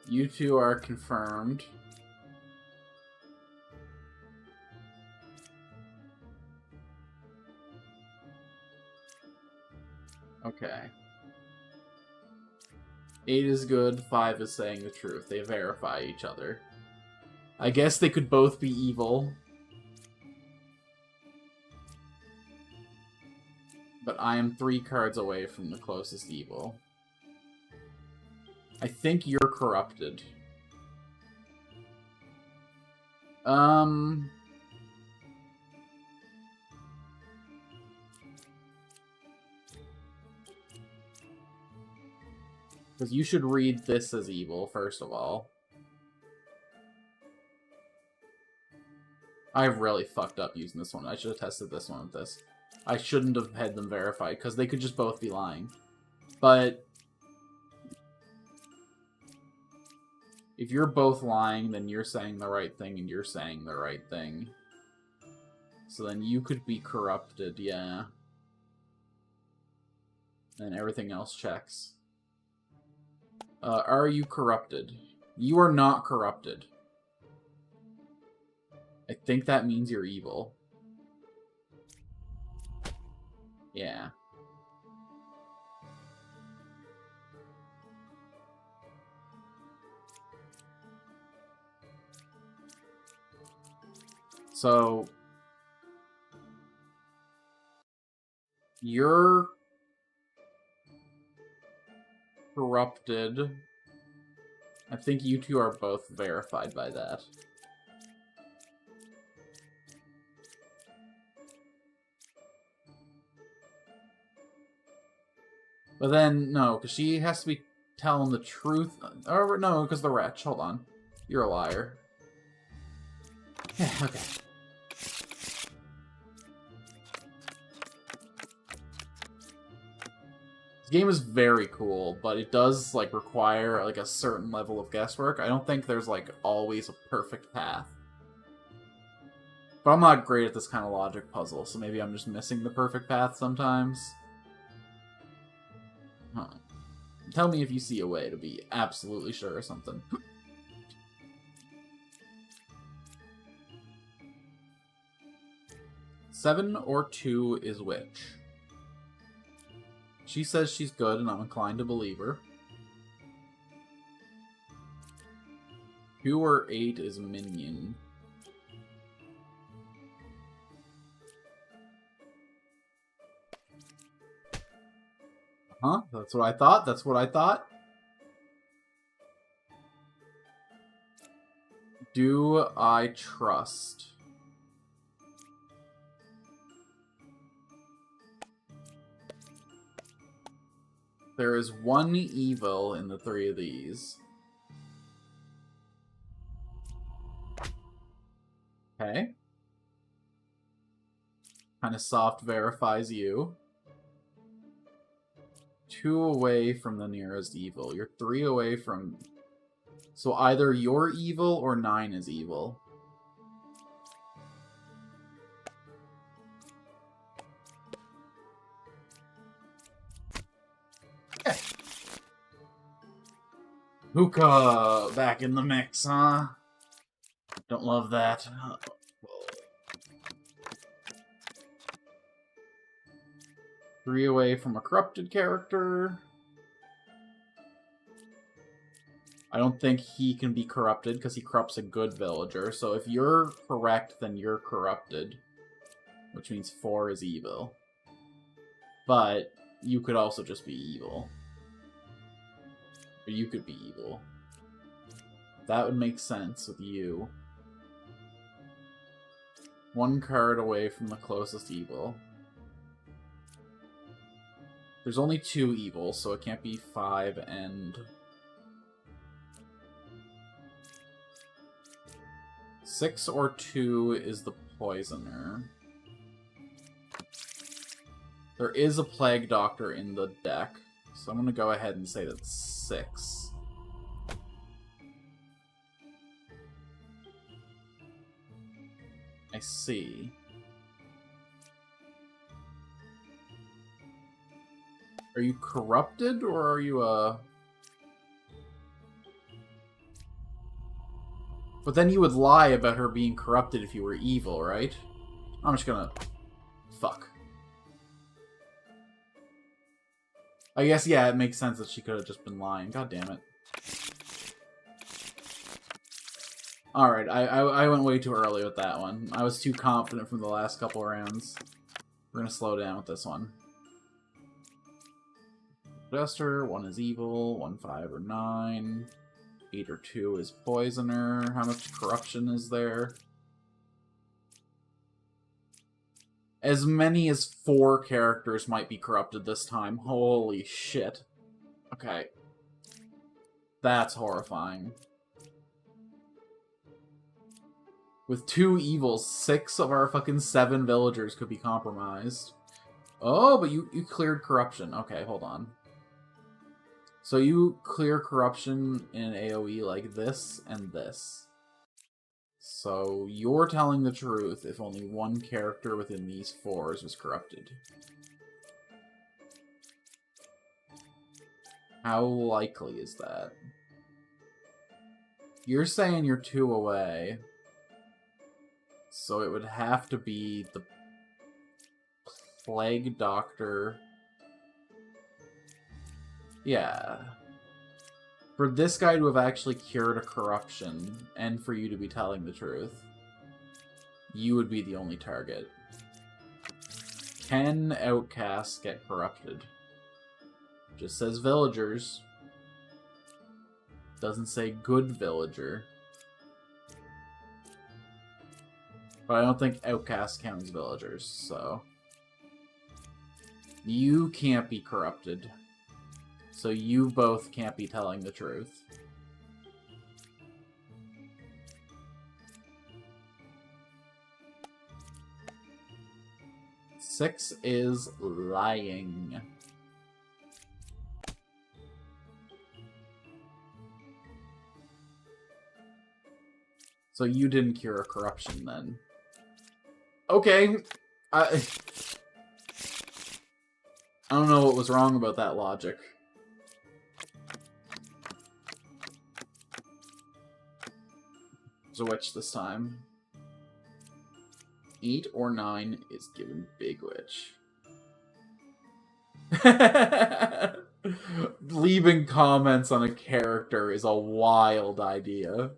You two are confirmed. Okay. 8 is good, 5 is saying the truth. They verify each other. I guess they could both be evil. But I am 3 cards away from the closest evil. I think you're corrupted. Because you should read this as evil, first of all. I really fucked up using this one. I should have tested this one with this. I shouldn't have had them verified, because they could just both be lying. But if you're both lying, then you're saying the right thing, and you're saying the right thing. So then you could be corrupted, yeah. And everything else checks. Are you corrupted? You are not corrupted. I think that means you're evil. Yeah. So you're corrupted. I think you two are both verified by that. But then, no, because she has to be telling the truth. Or, no, because the wretch. Hold on. You're a liar. Yeah, okay. This game is very cool, but it does, like, require, like, a certain level of guesswork. I don't think there's, like, always a perfect path. But I'm not great at this kind of logic puzzle, so maybe I'm just missing the perfect path sometimes. Huh. Tell me if you see a way to be absolutely sure or something. Seven or 2 is which? She says she's good, and I'm inclined to believe her. 2 or 8 is minion. Huh? That's what I thought? That's what I thought? Do I trust? There is 1 evil in the 3 of these. Okay. Kind of soft verifies you. 2 away from the nearest evil. You're 3 away from... So either you're evil or 9 is evil. Hookah back in the mix, huh? Don't love that. 3 away from a corrupted character. I don't think he can be corrupted because he corrupts a good villager. So if you're correct, then you're corrupted. Which means 4 is evil. But you could also just be evil. Or you could be evil. That would make sense with you. 1 card away from the closest evil. There's only 2 evils, so it can't be 5 and... 6 or 2 is the poisoner. There is a plague doctor in the deck, so I'm going to go ahead and say that's 6. I see. Are you corrupted, or are you But then you would lie about her being corrupted if you were evil, right? I'm just gonna... Fuck. I guess, yeah, it makes sense that she could have just been lying. God damn it. Alright, I went way too early with that one. I was too confident from the last couple rounds. We're gonna slow down with this one. Jester, 1 is evil, 1, 5, or 9. 8 or 2 is poisoner. How much corruption is there? As many as 4 characters might be corrupted this time. Holy shit. Okay. That's horrifying. With 2 evils, 6 of our fucking 7 villagers could be compromised. Oh, but you cleared corruption. Okay, hold on. So you clear corruption in an AoE like this and this. So you're telling the truth if only 1 character within these 4s was corrupted. How likely is that? You're saying you're 2 away. So it would have to be the Plague Doctor. Yeah. For this guy to have actually cured a corruption, and for you to be telling the truth, you would be the only target. Can outcasts get corrupted? Just says villagers. Doesn't say good villager. But I don't think outcast counts villagers, so... You can't be corrupted. So you both can't be telling the truth. Six is lying. So you didn't cure a corruption then. Okay. I don't know what was wrong about that logic. There's a witch this time. 8 or 9 is given Big Witch. Leaving comments on a character is a wild idea.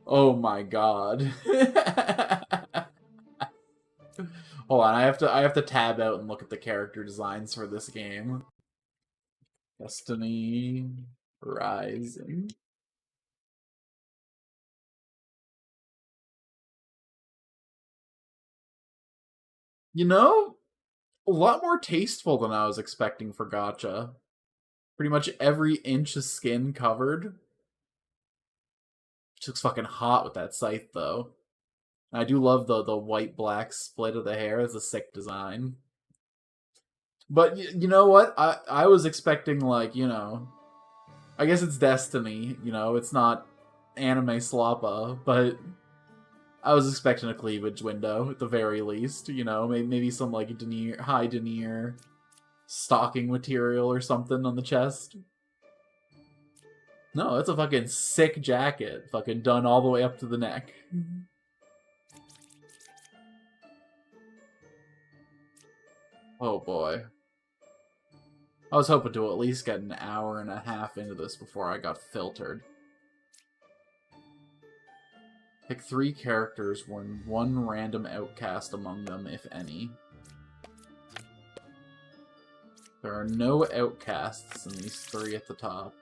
Oh my god. Hold on, I have to tab out and look at the character designs for this game. Destiny Rising. You know, a lot more tasteful than I was expecting for gacha. Pretty much every inch of skin covered. She looks fucking hot with that scythe, though. I do love the white-black split of the hair. It's a sick design. But you know what? I was expecting, like, you know... I guess it's Destiny, you know? It's not anime sloppa, but... I was expecting a cleavage window, at the very least, you know? Maybe some, like, high denier stocking material or something on the chest. No, it's a fucking sick jacket. Fucking done all the way up to the neck. Oh boy. I was hoping to at least get an hour and a half into this before I got filtered. Pick 3 characters, one random outcast among them, if any. There are no outcasts in these 3 at the top.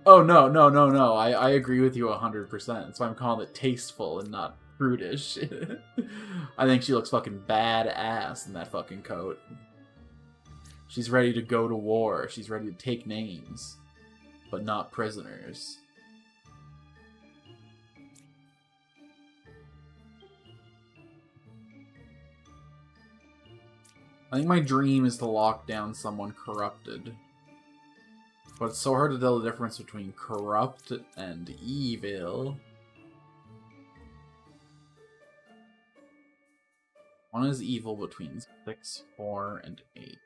Oh, no. I agree with you 100%. That's why I'm calling it tasteful and not prudish. I think she looks fucking badass in that fucking coat. She's ready to go to war. She's ready to take names. But not prisoners. I think my dream is to lock down someone corrupted. But it's so hard to tell the difference between corrupt and evil. One is evil between 6, 4, and 8.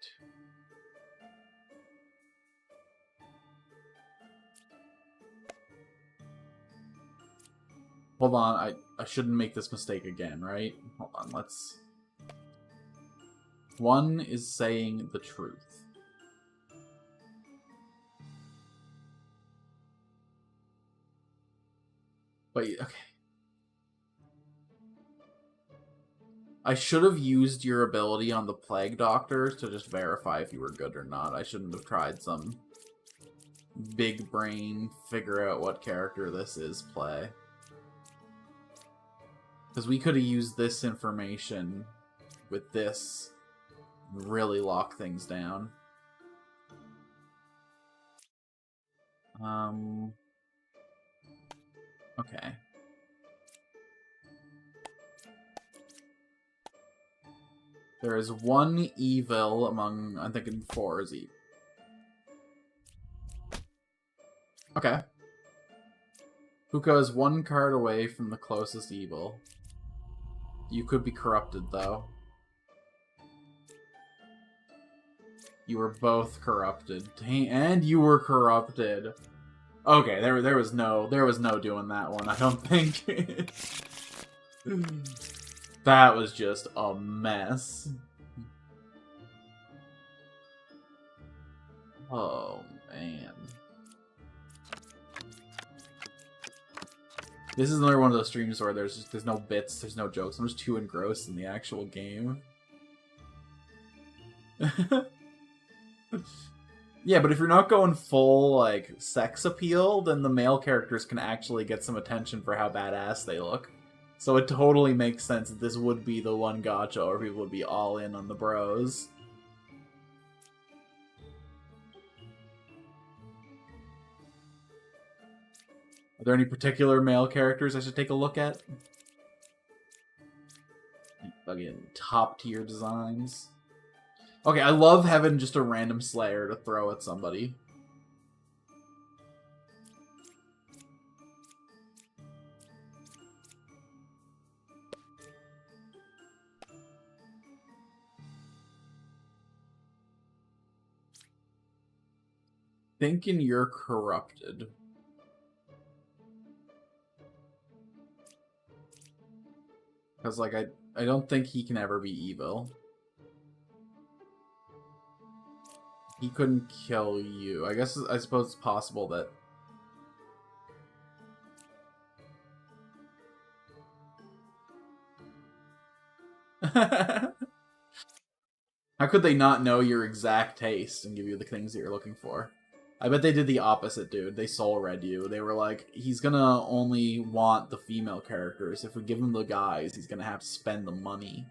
Hold on, I shouldn't make this mistake again, right? Hold on, let's... One is saying the truth. But, okay. I should have used your ability on the Plague Doctor to just verify if you were good or not. I shouldn't have tried some big brain, figure out what character this is play. Because we could have used this information with this and really lock things down. Okay. There is one evil among, I'm thinking 4 is evil. Okay. Puka is 1 card away from the closest evil. You could be corrupted, though. You were both corrupted. And you were corrupted. Okay, there was no doing that one, I don't think. That was just a mess. Oh man. This is another one of those streams where there's no bits, there's no jokes. I'm just too engrossed in the actual game. Yeah, but if you're not going full, like, sex appeal, then the male characters can actually get some attention for how badass they look. So it totally makes sense that this would be the one gacha where people would be all in on the bros. Are there any particular male characters I should take a look at? Fucking top tier designs. Okay, I love having just a random Slayer to throw at somebody. Thinking you're corrupted. Because, like, I don't think he can ever be evil. He couldn't kill you. I suppose it's possible that... How could they not know your exact taste and give you the things that you're looking for? I bet they did the opposite, dude. They soul-read you. They were like, he's gonna only want the female characters. If we give him the guys, he's gonna have to spend the money.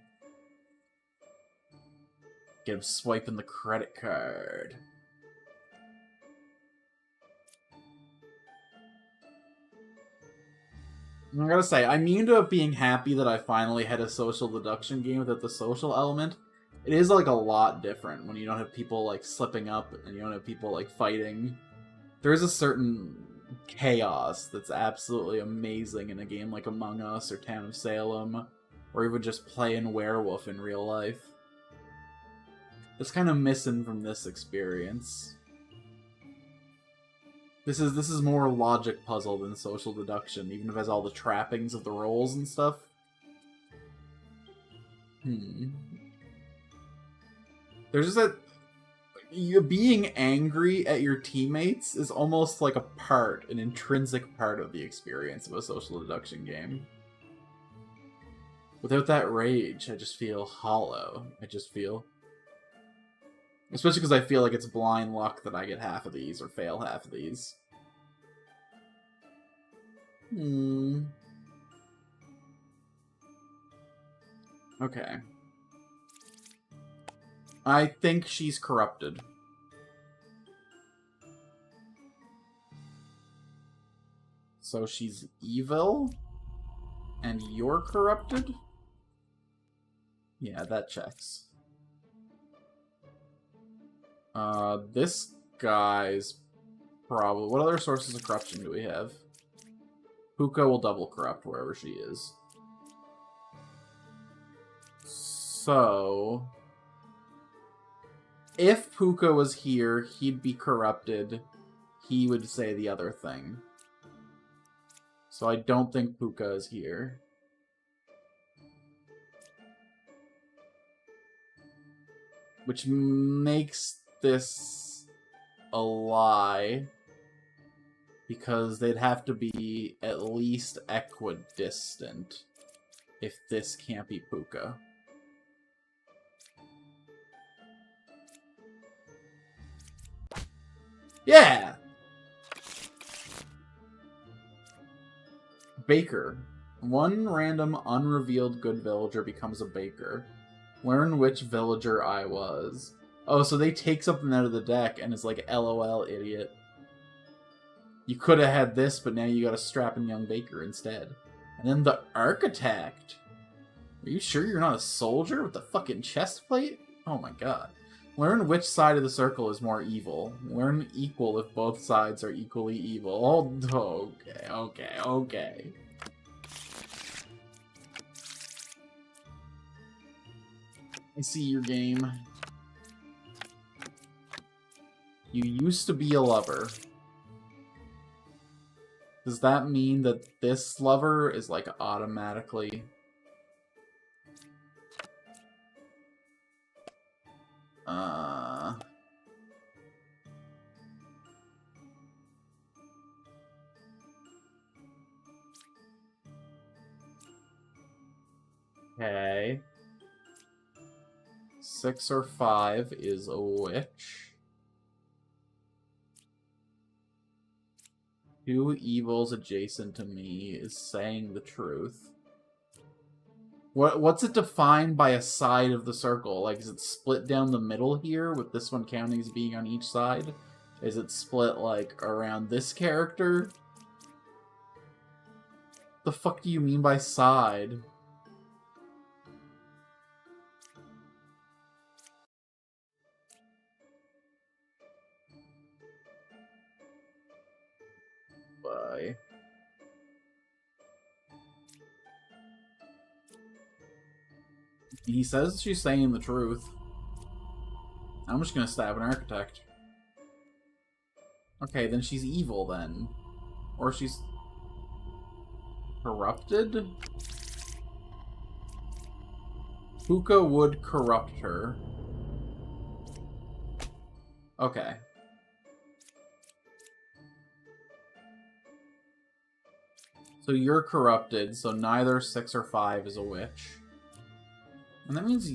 Get him swiping the credit card. I gotta say, I'm immune to being happy that I finally had a social deduction game without the social element. It is, like, a lot different when you don't have people, like, slipping up and you don't have people, like, fighting. There is a certain chaos that's absolutely amazing in a game like Among Us or Town of Salem, or even just playing Werewolf in real life. that's kind of missing from this experience. This is more logic puzzle than social deduction, even if it has all the trappings of the roles and stuff. There's just that you being angry at your teammates is almost like an intrinsic part of the experience of a social deduction game. Without that rage, I just feel hollow. Especially because I feel like it's blind luck that I get half of these or fail half of these. Okay. I think she's corrupted. So she's evil? And you're corrupted? Yeah, that checks. This guy's probably... What other sources of corruption do we have? Puka will double corrupt wherever she is. So... if Puka was here, he'd be corrupted. He would say the other thing. So I don't think Puka is here. Which makes this a lie. Because they'd have to be at least equidistant if this can't be Puka. Yeah! Baker. One random unrevealed good villager becomes a baker. Learn which villager I was. Oh, so they take something out of the deck and it's like, LOL, idiot. You could have had this, but now you got a strapping young baker instead. And then the architect. Are you sure you're not a soldier with the fucking chest plate? Oh my god. Learn which side of the circle is more evil. Learn equal if both sides are equally evil. Oh, okay. I see your game. You used to be a lover. Does that mean that this lover is, like, automatically... Okay. 6 or 5 is a witch. 2 evils adjacent to me is saying the truth. What's it defined by a side of the circle? Like, is it split down the middle here, with this one counting as being on each side? Is it split, like, around this character? The fuck do you mean by side? Bye. He says she's saying the truth. I'm just gonna stab an architect. Okay, then she's evil then. Or she's... corrupted? Puka would corrupt her. Okay. So you're corrupted, so neither 6 or 5 is a witch. And that means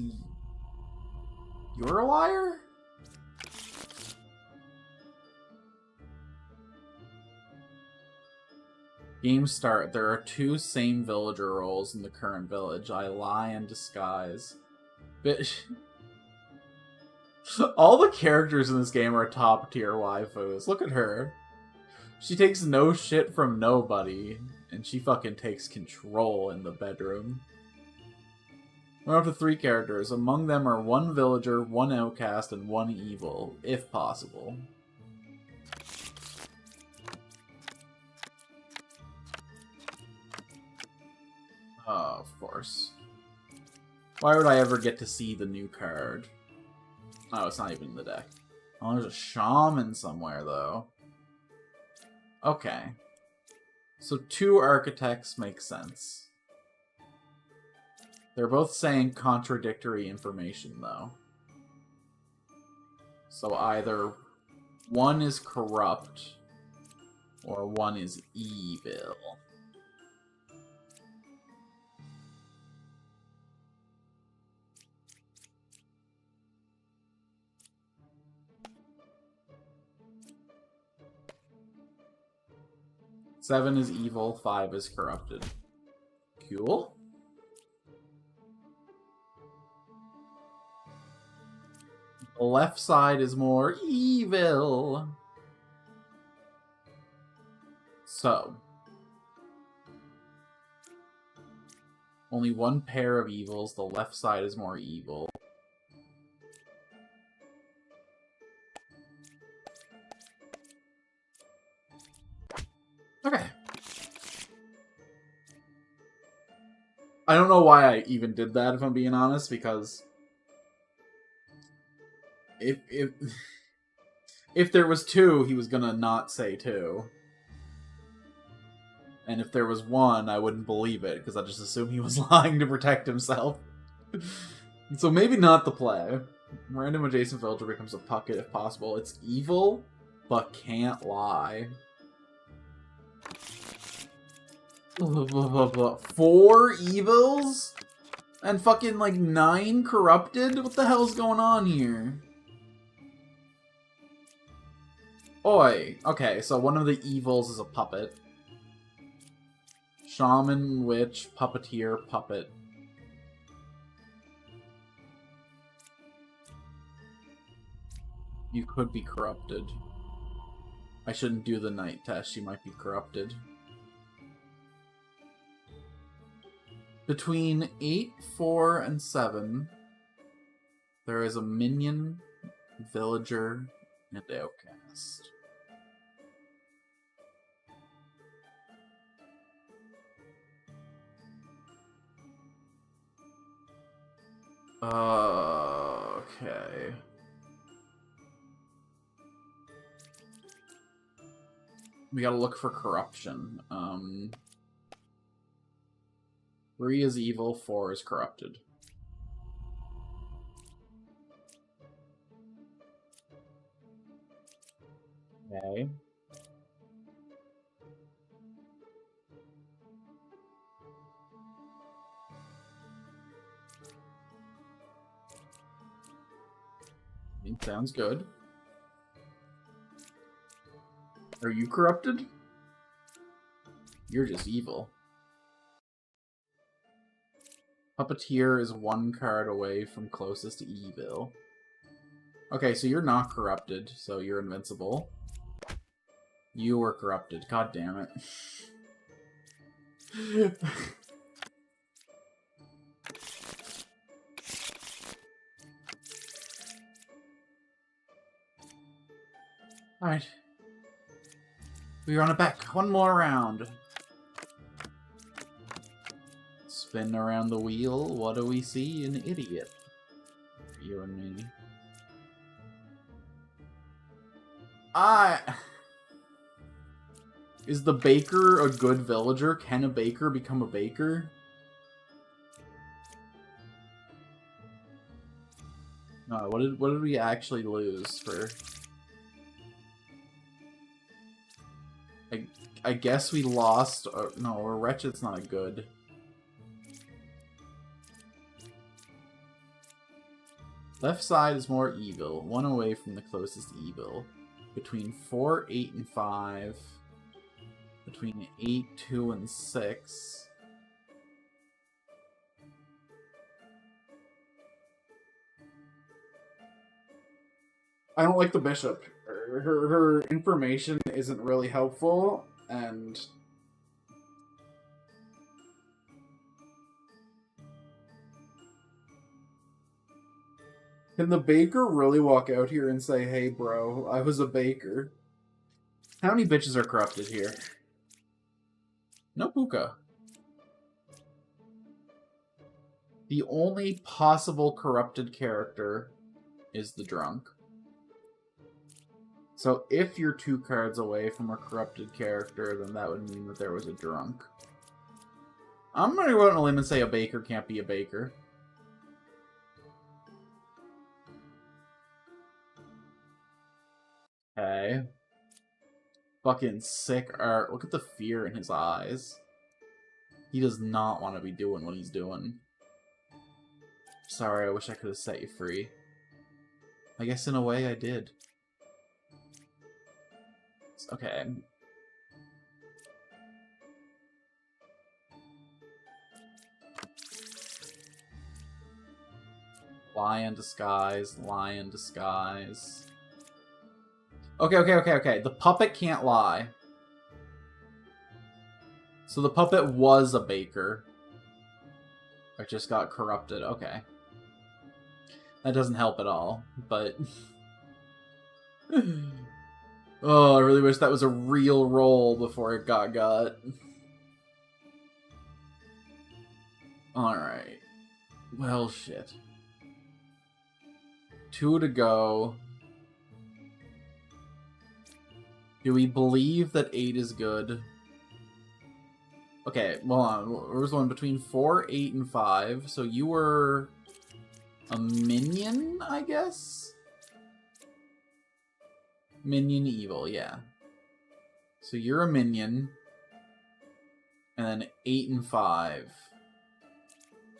you're a liar? Game start. There are 2 same villager roles in the current village. I lie and disguise. Bitch. All the characters in this game are top tier waifus. Look at her. She takes no shit from nobody. And she fucking takes control in the bedroom. We're up to 3 characters. Among them are 1 villager, 1 outcast, and 1 evil, if possible. Oh, of course. Why would I ever get to see the new card? Oh, it's not even in the deck. Oh, there's a shaman somewhere, though. Okay. So 2 architects make sense. They're both saying contradictory information, though. So either one is corrupt, or one is evil. Seven is evil, 5 is corrupted. Cool. The left side is more evil. So. Only one pair of evils. The left side is more evil. Okay. I don't know why I even did that, if I'm being honest, because if there was 2, he was gonna not say 2. And if there was 1, I wouldn't believe it, because I'd just assume he was lying to protect himself. So maybe not the play. Random adjacent villager becomes a pucket if possible. It's evil, but can't lie. 4 evils? And fucking, like, 9 corrupted? What the hell's going on here? Oi. Okay, so one of the evils is a puppet. Shaman, witch, puppeteer, puppet. You could be corrupted. I shouldn't do the night test, you might be corrupted. Between 8, 4, and 7, there is a minion, villager, and outcast. Okay. We gotta look for corruption. 3 is evil, 4 is corrupted. Okay. Sounds good. Are you corrupted? You're just evil. Puppeteer is 1 card away from closest to evil. Okay, so you're not corrupted, so you're invincible. You were corrupted. God damn it. Alright. We run it back. 1 more round. Spin around the wheel. What do we see? An idiot. You and me. Is the baker a good villager? Can a baker become a baker? No, what did we actually lose for? I guess we lost. No, a wretched's not good. Left side is more evil. 1 away from the closest evil. Between 4, 8, and 5. Between 8, 2, and 6. I don't like the bishop. Her information isn't really helpful, and can the baker really walk out here and say, hey bro, I was a baker? How many bitches are corrupted here? No puka. The only possible corrupted character is the drunk. So if you're 2 cards away from a corrupted character, then that would mean that there was a drunk. I'm going to go out on a limb and say a baker can't be a baker. Okay. Fucking sick art. Look at the fear in his eyes. He does not want to be doing what he's doing. Sorry, I wish I could have set you free. I guess in a way I did. Okay. Lie in disguise, lie in disguise. Okay. The puppet can't lie. So the puppet was a baker. It just got corrupted. Okay. That doesn't help at all, but... Oh, I really wish that was a real roll before it got. Alright. Well, shit. 2 to go. Do we believe that 8 is good? Okay, well, there was one between 4, 8, and 5. So you were a minion, I guess? Minion evil, yeah. So you're a minion. And then 8 and 5.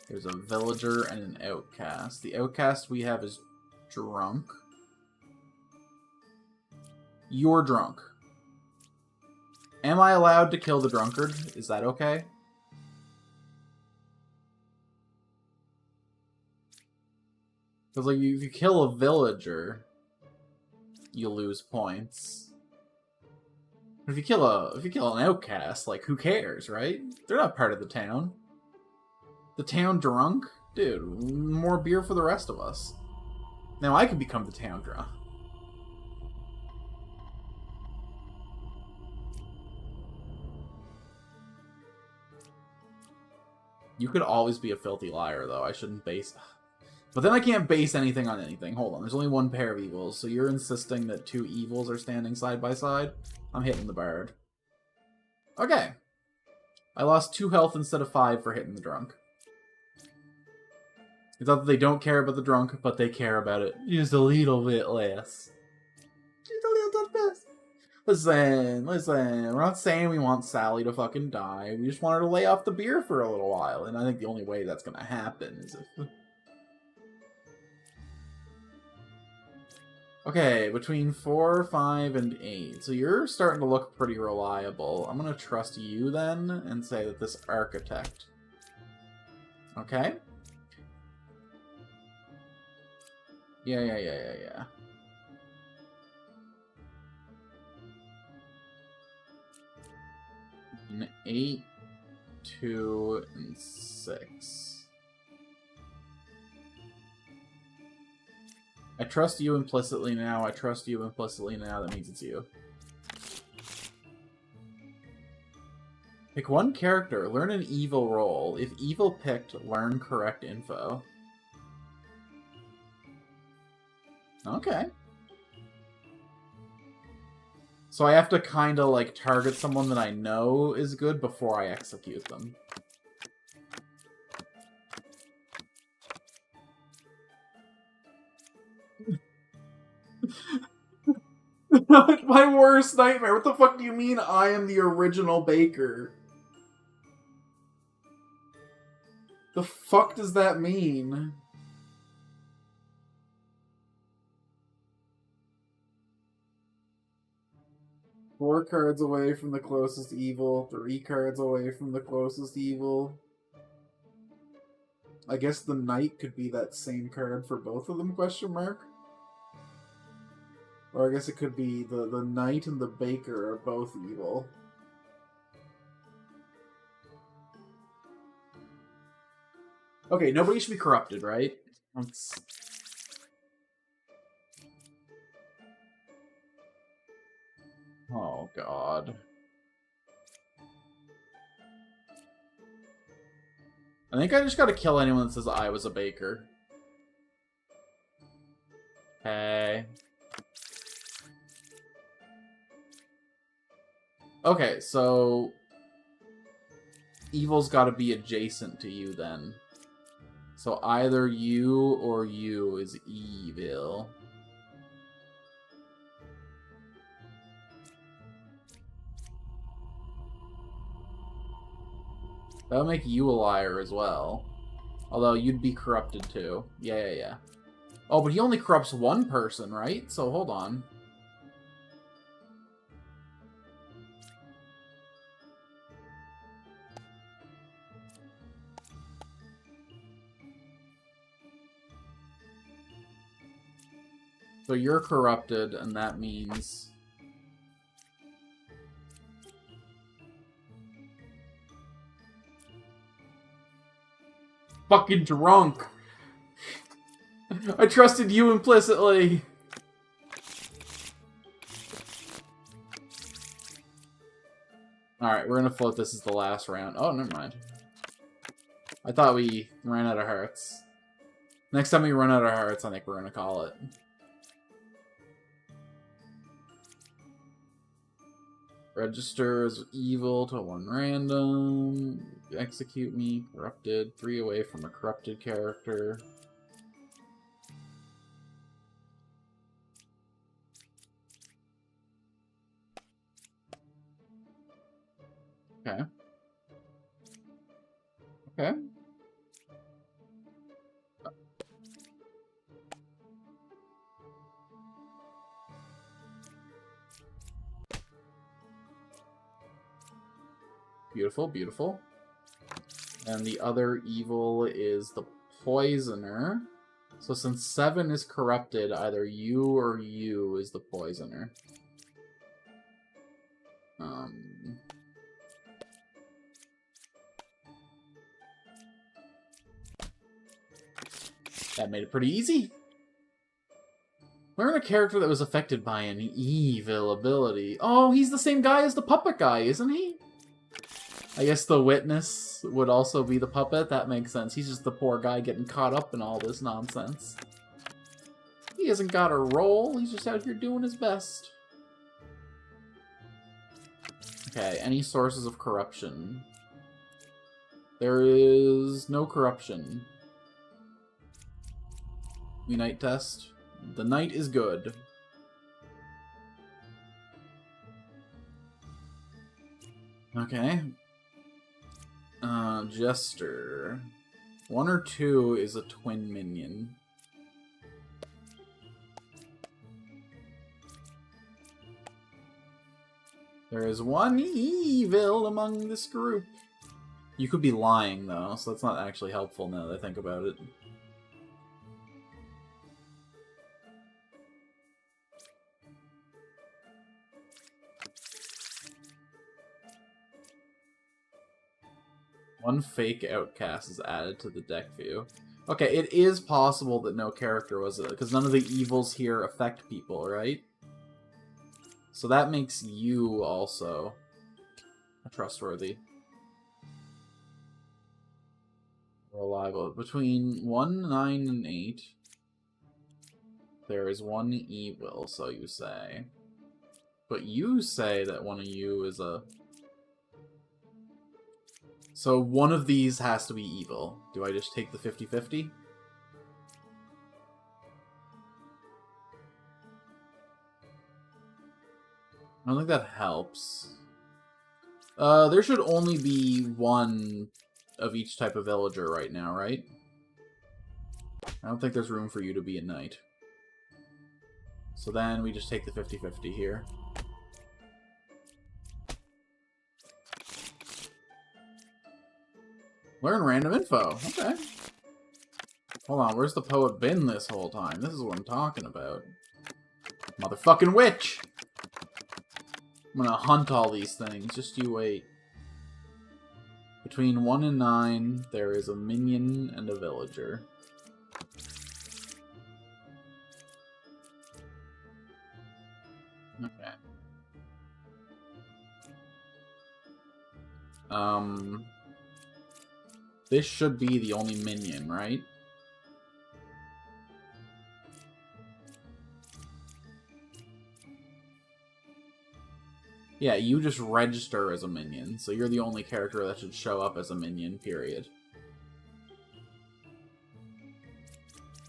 There's a villager and an outcast. The outcast we have is drunk. You're drunk. Am I allowed to kill the drunkard? Is that okay? Because, like, if you kill a villager, you lose points. But if you kill an outcast, like, who cares, right? They're not part of the town. The town drunk? Dude, more beer for the rest of us. Now I can become the town drunk. You could always be a filthy liar, though. I shouldn't base... But then I can't base anything on anything. Hold on, there's only one pair of evils, so you're insisting that 2 evils are standing side by side? I'm hitting the bard. Okay. I lost 2 health instead of 5 for hitting the drunk. It's not that they don't care about the drunk, but they care about it just a little bit less. Just a little bit less. Listen, we're not saying we want Sally to fucking die. We just want her to lay off the beer for a little while, and I think the only way that's gonna happen is if... Okay, between 4, 5, and 8. So you're starting to look pretty reliable. I'm gonna trust you then, and say that this architect. Okay? Yeah. An 8, 2, and 6. I trust you implicitly now. That means it's you. Pick one character. Learn an evil role. If evil picked, learn correct info. Okay. So I have to kind of, like, target someone that I know is good before I execute them. My worst nightmare. What the fuck do you mean I am the original baker? The fuck does that mean? Four cards away from the closest evil. 3 cards away from the closest evil. I guess the knight could be that same card for both of them, question mark? Or I guess it could be the knight and the baker are both evil. Okay, nobody should be corrupted, right? Let's... Oh, God. I think I just gotta kill anyone that says I was a baker. Okay. Okay, so evil's got to be adjacent to you then. So either you or you is evil. That'll make you a liar as well. Although you'd be corrupted too. Yeah. Oh, but he only corrupts one person, right? So hold on. So you're corrupted, and that means... Fucking drunk! I trusted you implicitly! Alright, we're gonna float this as the last round. Oh, never mind. I thought we ran out of hearts. Next time we run out of hearts, I think we're gonna call it. Register as evil to one random. Execute me. Corrupted. 3 away from a corrupted character. Okay. Okay. Beautiful, beautiful. And the other evil is the poisoner. So since 7 is corrupted, either you or you is the poisoner. That made it pretty easy. Learn a character that was affected by an evil ability. Oh, he's the same guy as the puppet guy, isn't he? I guess the witness would also be the puppet. That makes sense. He's just the poor guy getting caught up in all this nonsense. He hasn't got a role. He's just out here doing his best. Okay, any sources of corruption? There is no corruption. We night test. The night is good. Okay. Jester. 1 or 2 is a twin minion. There is one evil among this group. You could be lying, though, so that's not actually helpful now that I think about it. One fake outcast is added to the deck view. Okay, it is possible that no character was it, because none of the evils here affect people, right? So that makes you also trustworthy. Reliable. Between 1, 9, and 8, there is one evil, so you say. But you say that one of you is a... So one of these has to be evil. Do I just take the 50-50? I don't think that helps. There should only be one of each type of villager right now, right? I don't think there's room for you to be a knight. So then we just take the 50-50 here. Learn random info. Okay. Hold on, where's the poet been this whole time? This is what I'm talking about. Motherfucking witch! I'm gonna hunt all these things. Just you wait. Between 1 and 9, there is a minion and a villager. Okay. This should be the only minion, right? Yeah, you just register as a minion, so you're the only character that should show up as a minion, period.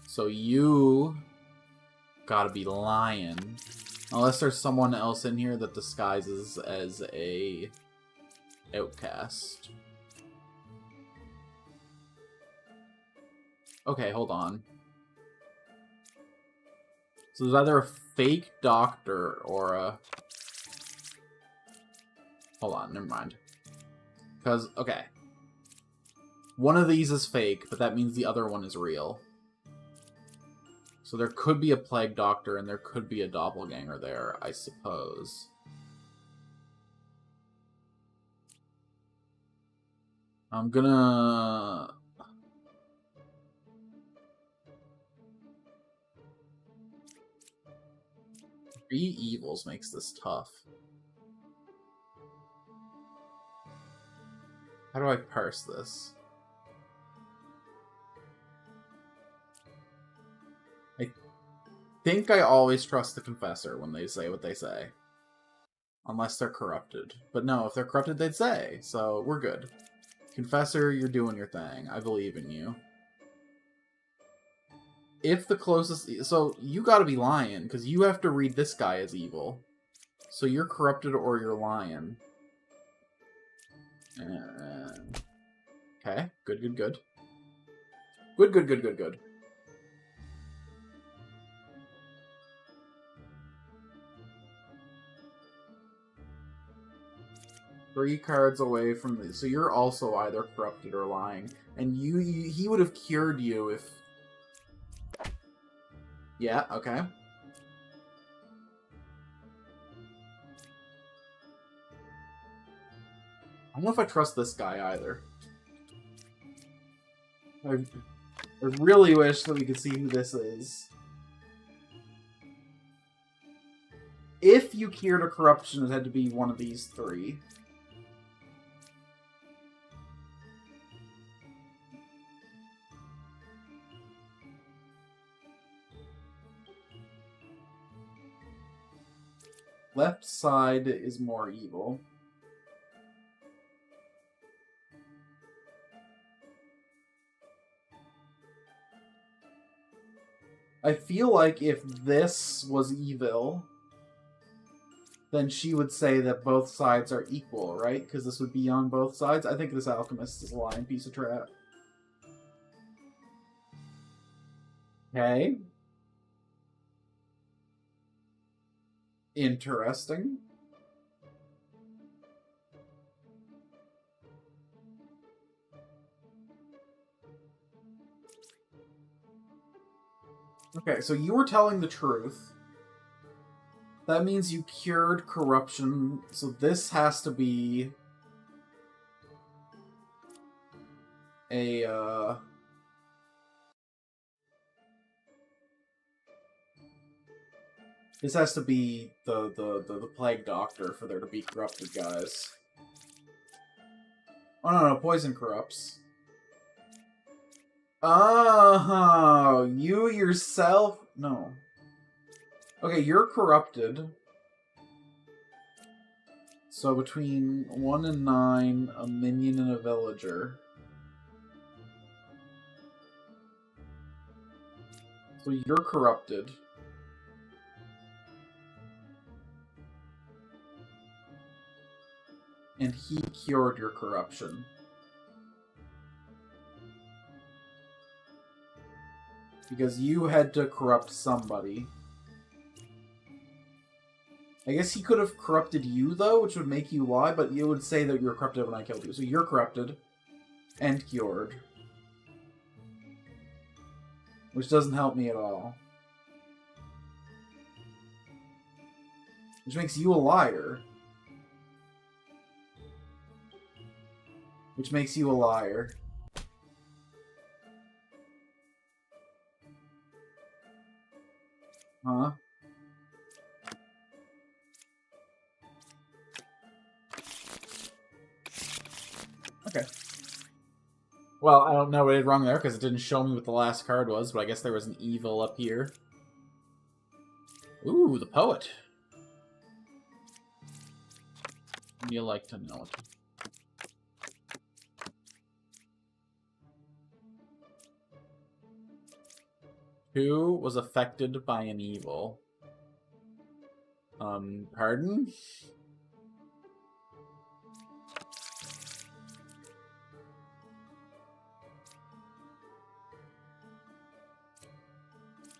So you gotta be lying. Unless there's someone else in here that disguises as a outcast. Okay, hold on. So there's either a fake doctor or a... Hold on, never mind. Because, okay. One of these is fake, but that means the other one is real. So there could be a plague doctor and there could be a doppelganger there, I suppose. I'm gonna... Three evils makes this tough. How do I parse this? I think I always trust the confessor when they say what they say. Unless they're corrupted. But no, if they're corrupted, they'd say. So, we're good. Confessor, you're doing your thing. I believe in you. If the closest... So, you gotta be lying, because you have to read this guy as evil. So you're corrupted or you're lying. Okay, good, good, good. Good, good, good, good, good. Three cards away from this. So you're also either corrupted or lying. And he would have cured you if... Yeah, okay. I don't know if I trust this guy either. I really wish that we could see who this is. If you cured a corruption, it had to be one of these three. Left side is more evil. I feel like if this was evil, then she would say that both sides are equal, right? Because this would be on both sides. I think this alchemist is a lying piece of crap. Okay. Interesting. Okay, so you were telling the truth. That means you cured corruption, so this has to be a, This has to be the plague doctor for there to be corrupted guys. Oh, no, poison corrupts. Oh, you yourself... No. Okay, you're corrupted. So between 1 and 9, a minion and a villager. So you're corrupted. And he cured your corruption. Because you had to corrupt somebody. I guess he could have corrupted you, though, which would make you lie, but you would say that you were corrupted when I killed you. So you're corrupted. And cured. Which doesn't help me at all. Which makes you a liar. Which makes you a liar. Huh? Okay. Well, I don't know what I did wrong there, because it didn't show me what the last card was, but I guess there was an evil up here. Ooh, the poet. You like to know it. Who was affected by an evil? Pardon?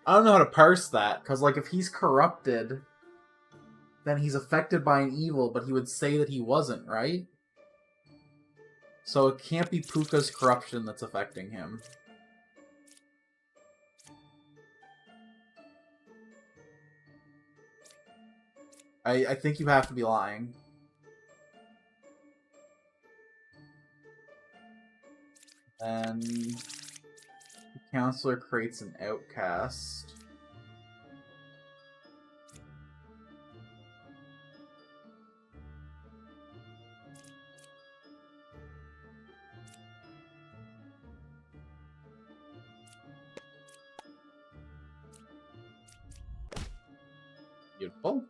I don't know how to parse that, because, like, if he's corrupted, then he's affected by an evil, but he would say that he wasn't, right? So it can't be Puka's corruption that's affecting him. I think you have to be lying. Then the counselor creates an outcast. Beautiful.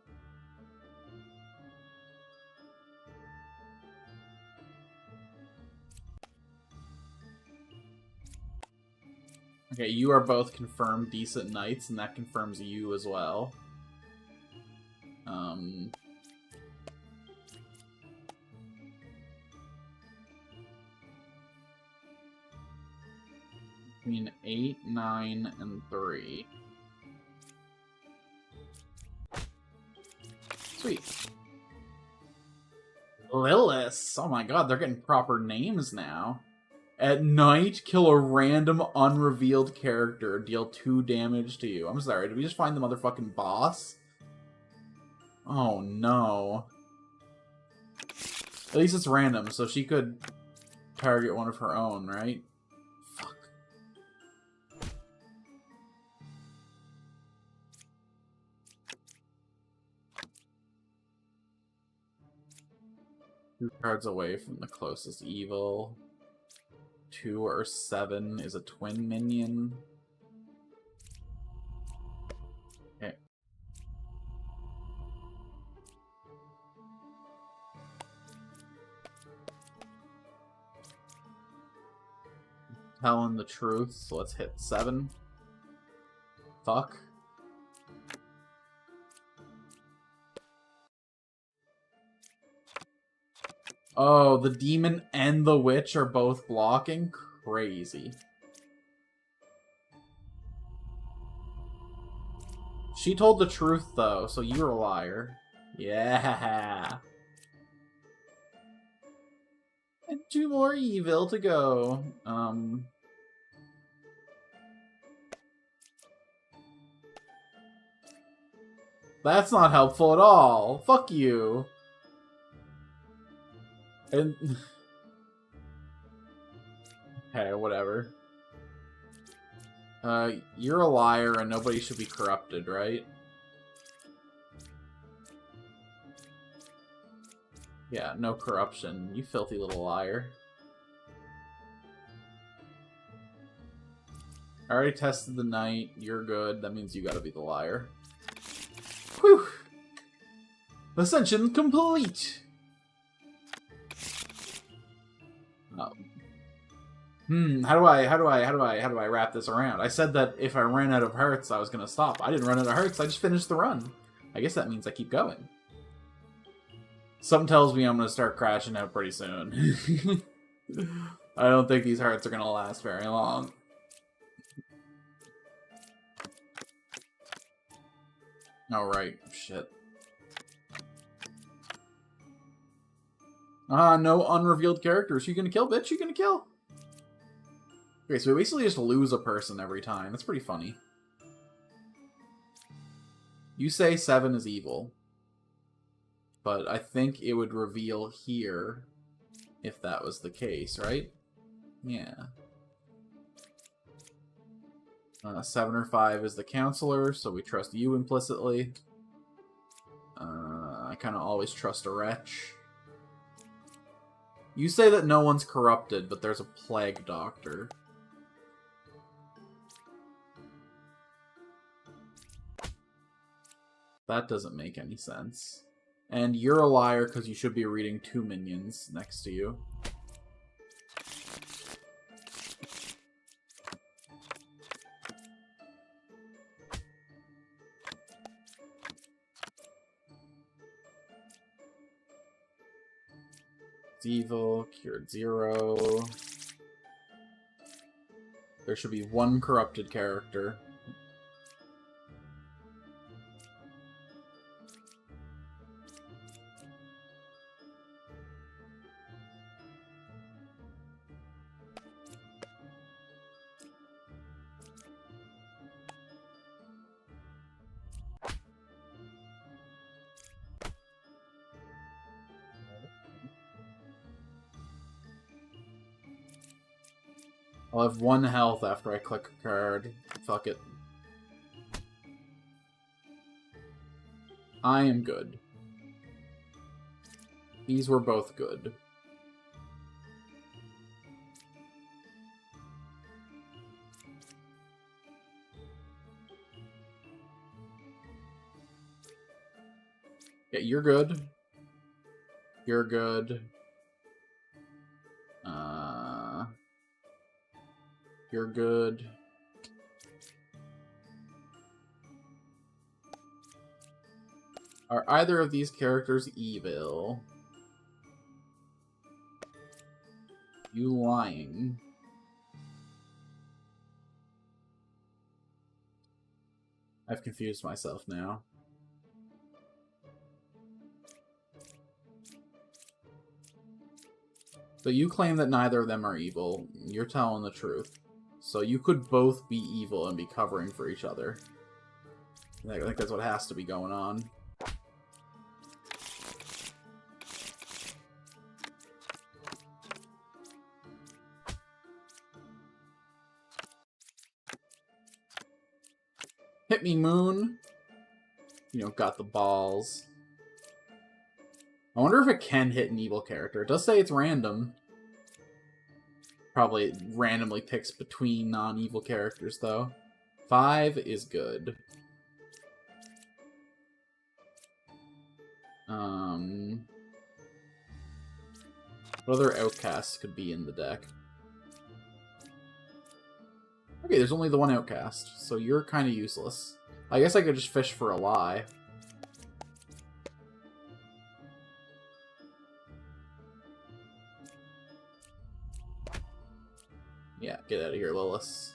Okay, you are both confirmed decent knights, and that confirms you as well. Between 8, 9, and 3. Sweet. Lilith! Oh my god, they're getting proper names now. At night, kill a random unrevealed character. Deal 2 damage to you. I'm sorry, did we just find the motherfucking boss? Oh no. At least it's random, so she could target one of her own, right? Fuck. Two cards away from the closest evil. 2 or 7 is a twin minion. Okay. Telling the truth, so let's hit 7. Fuck. Oh, the demon and the witch are both blocking? Crazy. She told the truth, though, so you're a liar. Yeah. And 2 more evil to go. That's not helpful at all. Fuck you. And... okay, whatever. You're a liar and nobody should be corrupted, right? Yeah, no corruption. You filthy little liar. I already tested the knight. You're good. That means you gotta be the liar. Whew! Ascension complete! Oh. How do I wrap this around? I said that if I ran out of hearts, I was gonna stop. I didn't run out of hearts, I just finished the run. I guess that means I keep going. Something tells me I'm gonna start crashing out pretty soon. I don't think these hearts are gonna last very long. Alright, shit. No unrevealed characters. You gonna kill, bitch? You gonna kill? Okay, so we basically just lose a person every time. That's pretty funny. You say 7 is evil. But I think it would reveal here if that was the case, right? Yeah. 7 or 5 is the counselor, so we trust you implicitly. I kind of always trust a wretch. You say that no one's corrupted, but there's a plague doctor. That doesn't make any sense. And you're a liar because you should be reading 2 minions next to you. It's evil, cured 0. There should be 1 corrupted character. I'll have 1 health after I click a card. Fuck it. I am good. These were both good. Yeah, you're good. You're good. You're good. Are either of these characters evil? You lying. I've confused myself now. So you claim that neither of them are evil. You're telling the truth. So you could both be evil and be covering for each other. I think that's what has to be going on. Hit me, Moon. You know, got the balls. I wonder if it can hit an evil character. It does say it's random. Probably randomly picks between non-evil characters, though. 5 is good. What other outcasts could be in the deck? Okay, there's only the 1 outcast, so you're kind of useless. I guess I could just fish for a lie. Yeah, get out of here, Lilith.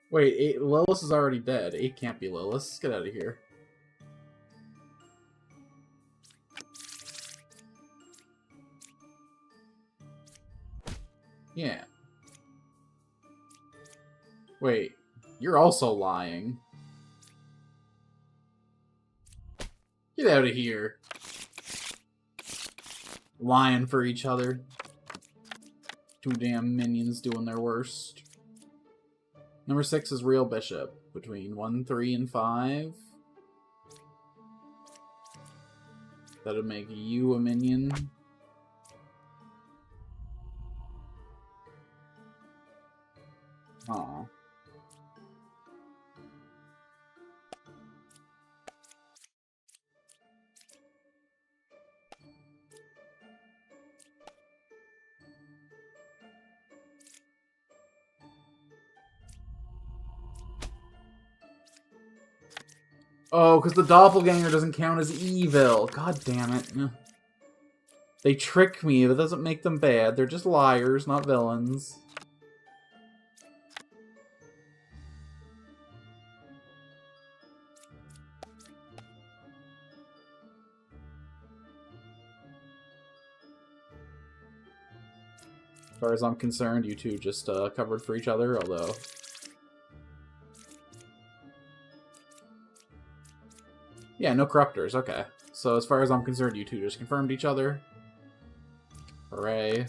Wait, Lilith is already dead. 8 can't be Lilith. Let's get out of here. Yeah. Wait, you're also lying. Get out of here. Lying for each other. 2 damn minions doing their worst. Number 6 is Real Bishop. Between 1, 3, and 5. That'll make you a minion. Aw. Oh, because the doppelganger doesn't count as evil. God damn it. They trick me. That doesn't make them bad. They're just liars, not villains. As far as I'm concerned, you two just covered for each other, although... Yeah, no corruptors. Okay. So as far as I'm concerned, you two just confirmed each other. Hooray.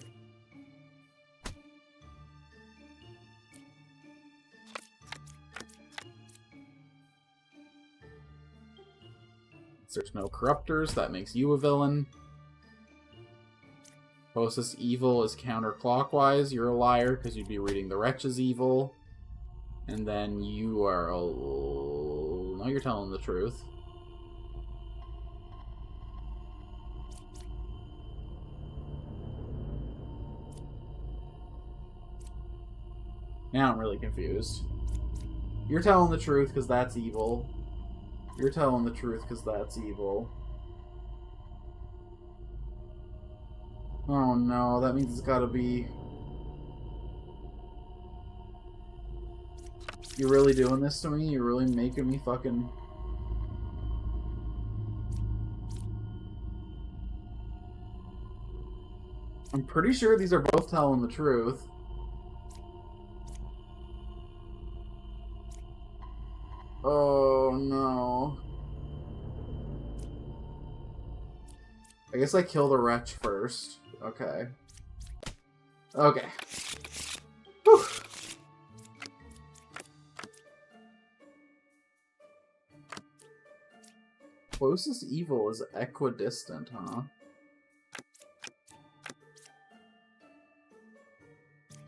There's no corruptors. That makes you a villain. Closest evil is counterclockwise. You're a liar because you'd be reading the Wretch's evil. And then you are a... No, you're telling the truth. Now I'm really confused. You're telling the truth because that's evil. You're telling the truth because that's evil. Oh no, that means it's gotta be... You're really doing this to me? You're really making me fucking... I'm pretty sure these are both telling the truth. Oh no. I guess I kill the wretch first. Okay. Okay. Whew. Closest evil is equidistant, huh?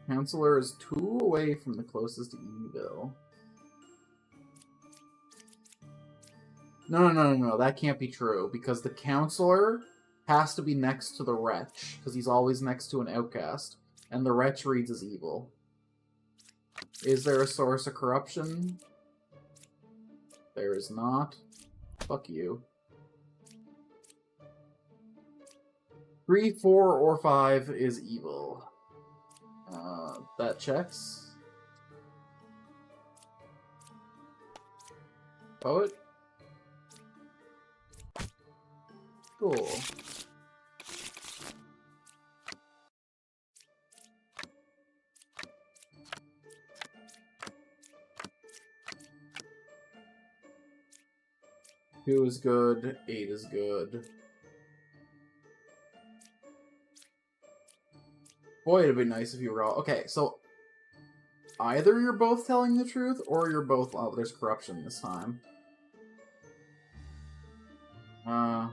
Counselor is 2 away from the closest evil. No, that can't be true, because the counselor has to be next to the wretch, because he's always next to an outcast, and the wretch reads as evil. Is there a source of corruption? There is not. Fuck you. 3, 4, or 5 is evil. That checks. Poet? Cool. Two is good, 8 is good. Boy, it'd be nice if you were all... Okay, so... Either you're both telling the truth, or you're both... Oh, there's corruption this time. Huh.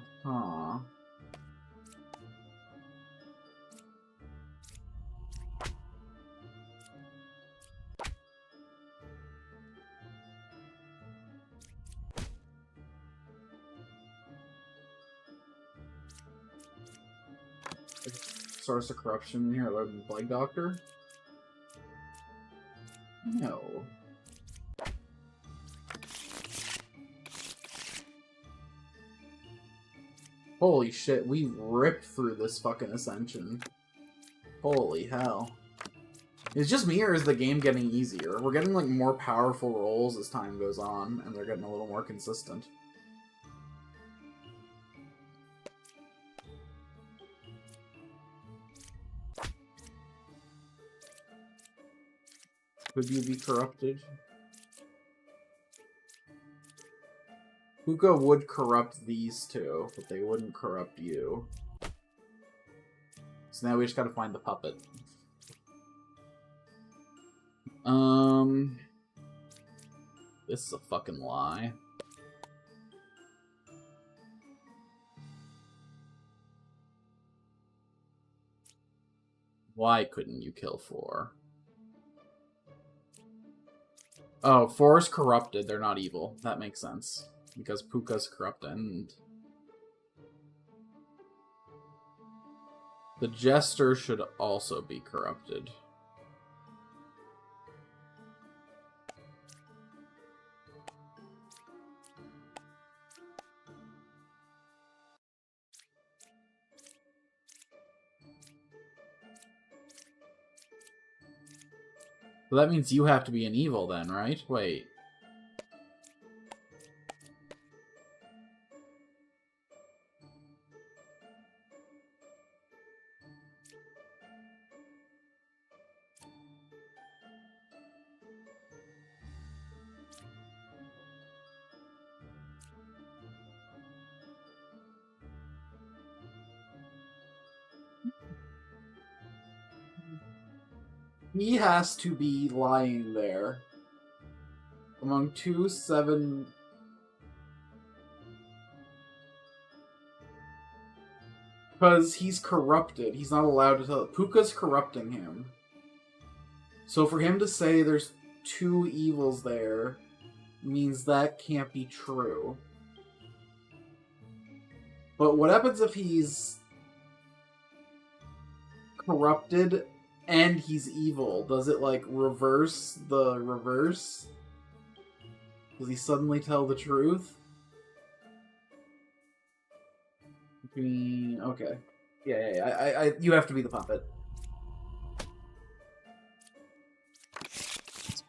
Source of corruption in here, other than Plague Doctor? No. Holy shit, we ripped through this fucking Ascension. Holy hell. Is it just me, or is the game getting easier? We're getting, like, more powerful rolls as time goes on, and they're getting a little more consistent. Could you be corrupted? Puka would corrupt these two, but they wouldn't corrupt you. So now we just gotta find the puppet. This is a fucking lie. Why couldn't you kill 4? Oh, 4 is corrupted. They're not evil. That makes sense. Because Puka's corrupted. And the Jester should also be corrupted. So that means you have to be an evil then, right? Wait. He has to be lying there. Among 2, 7... Because he's corrupted. He's not allowed to tell... Puka's corrupting him. So for him to say there's 2 evils there means that can't be true. But what happens if he's corrupted and he's evil? Does it, like, reverse the reverse? Does he suddenly tell the truth? Okay. Yeah. You have to be the puppet.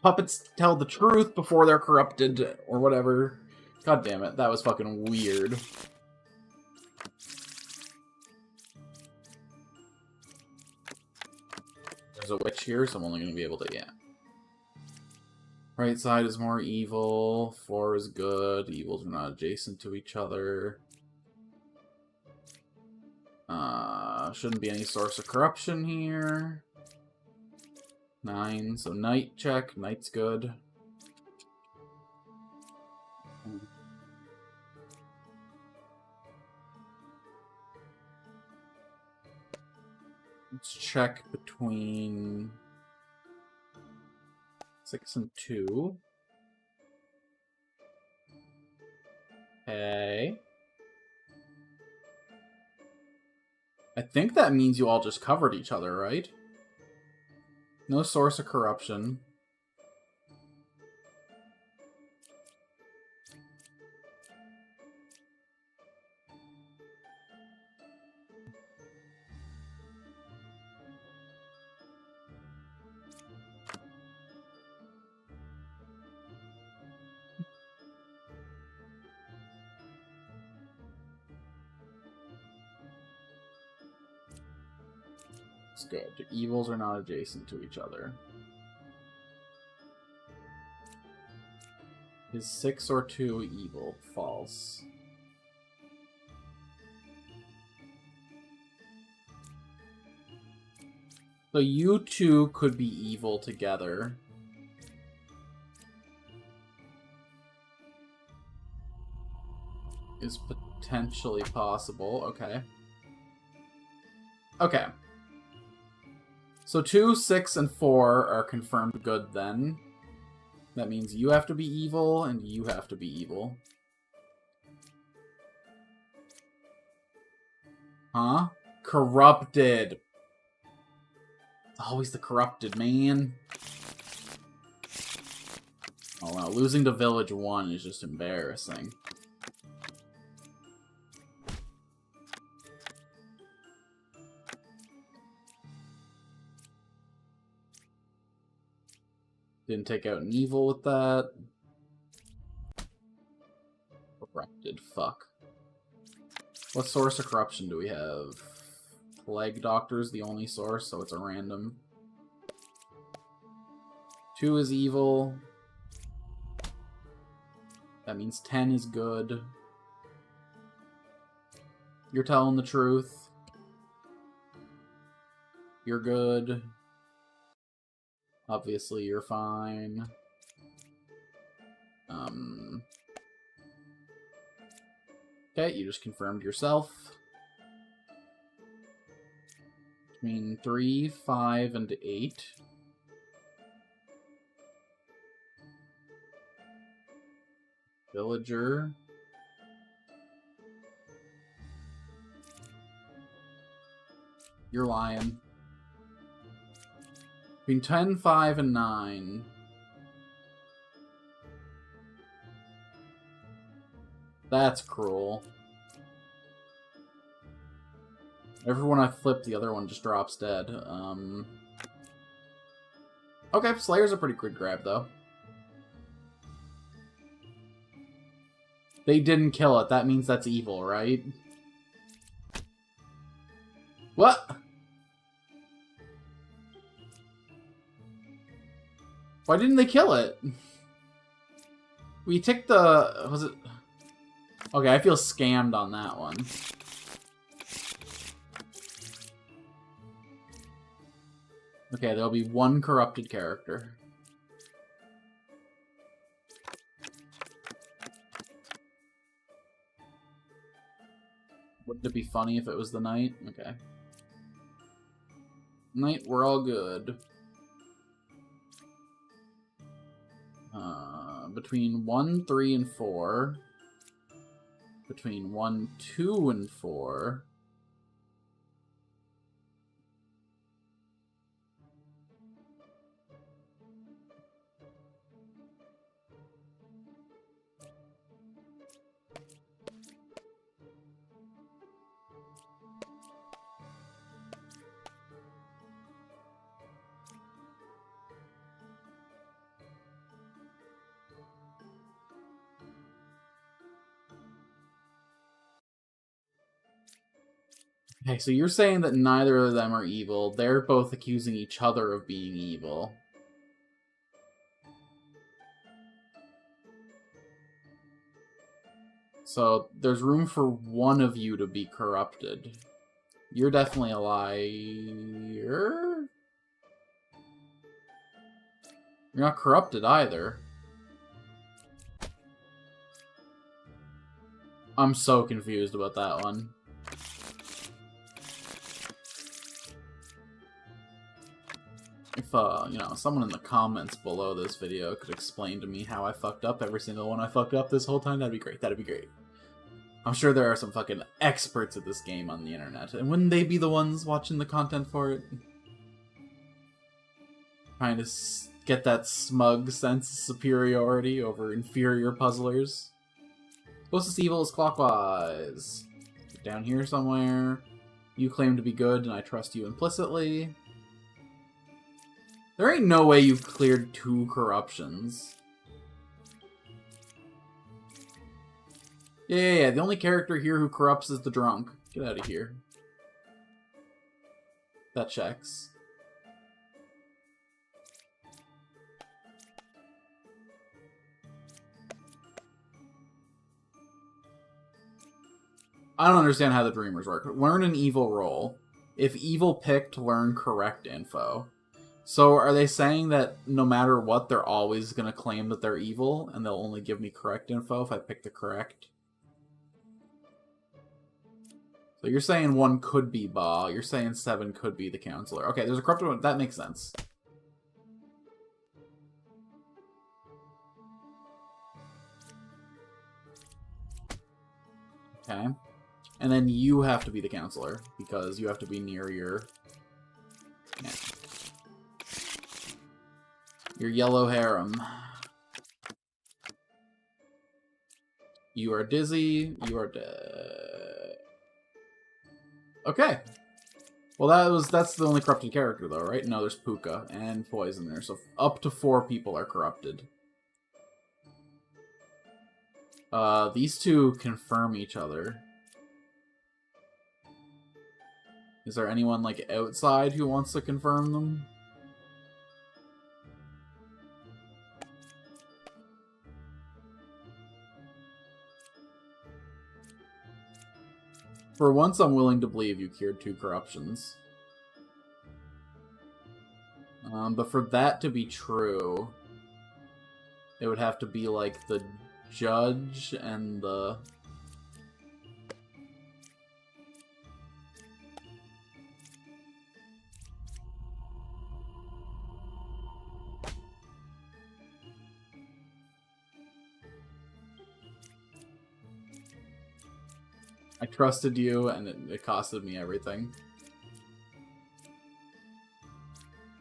Puppets tell the truth before they're corrupted, or whatever. God damn it, that was fucking weird. There's a witch here, so I'm only going to be able to, yeah. Right side is more evil, 4 is good, evils are not adjacent to each other. Shouldn't be any source of corruption here. 9, so knight check, knight's good. Let's check between 6 and 2. Okay. I think that means you all just covered each other, right? No source of corruption. It's good. The evils are not adjacent to each other. Is 6 or 2 evil? False. So you two could be evil together. Is potentially possible. Okay. Okay. So 2, 6, and 4 are confirmed good then. That means you have to be evil, and you have to be evil. Huh? Corrupted. Always the corrupted, man. Oh wow, losing to Village 1 is just embarrassing. Didn't take out an evil with that. Corrupted, fuck. What source of corruption do we have? Plague Doctor's the only source, so it's a random. 2 is evil. That means 10 is good. You're telling the truth. You're good. Obviously, you're fine. Okay, you just confirmed yourself. Between 3, 5, and 8. Villager. You're lying. Between 10, 5, and 9. That's cruel. Everyone I flip, the other one just drops dead. Okay, Slayer's a pretty good grab, though. They didn't kill it. That means that's evil, right? What? Why didn't they kill it? We took the... Was it... Okay, I feel scammed on that one. Okay, there'll be one corrupted character. Wouldn't it be funny if it was the knight? Okay. Knight, we're all good. Between 1, 3, and 4. Between 1, 2, and 4. Okay, so you're saying that neither of them are evil. They're both accusing each other of being evil. So there's room for one of you to be corrupted. You're definitely a liar. You're not corrupted either. I'm so confused about that one. If, you know, someone in the comments below this video could explain to me how I fucked up every single one I fucked up this whole time, that'd be great. That'd be great. I'm sure there are some fucking experts at this game on the internet, and wouldn't they be the ones watching the content for it? Trying to get that smug sense of superiority over inferior puzzlers. Closest evil is clockwise. Down here somewhere. You claim to be good, and I trust you implicitly. There ain't no way you've cleared 2 corruptions. Yeah. The only character here who corrupts is the drunk. Get out of here. That checks. I don't understand how the dreamers work. Learn an evil roll. If evil picked, learn correct info. So are they saying that no matter what, they're always going to claim that they're evil, and they'll only give me correct info if I pick the correct? So you're saying 1 could be Ba, you're saying 7 could be the counselor. Okay, there's a corrupted one. That makes sense. Okay. And then you have to be the counselor, because you have to be near your... Yeah. Your yellow harem. You are dizzy. You are dead. Okay. Well, that's the only corrupted character, though, right? No, there's Puka and Poison there, so up to 4 people are corrupted. These 2 confirm each other. Is there anyone, like, outside who wants to confirm them? For once, I'm willing to believe you cured 2 corruptions. But for that to be true, it would have to be, like, the judge and the... I trusted you, and it costed me everything.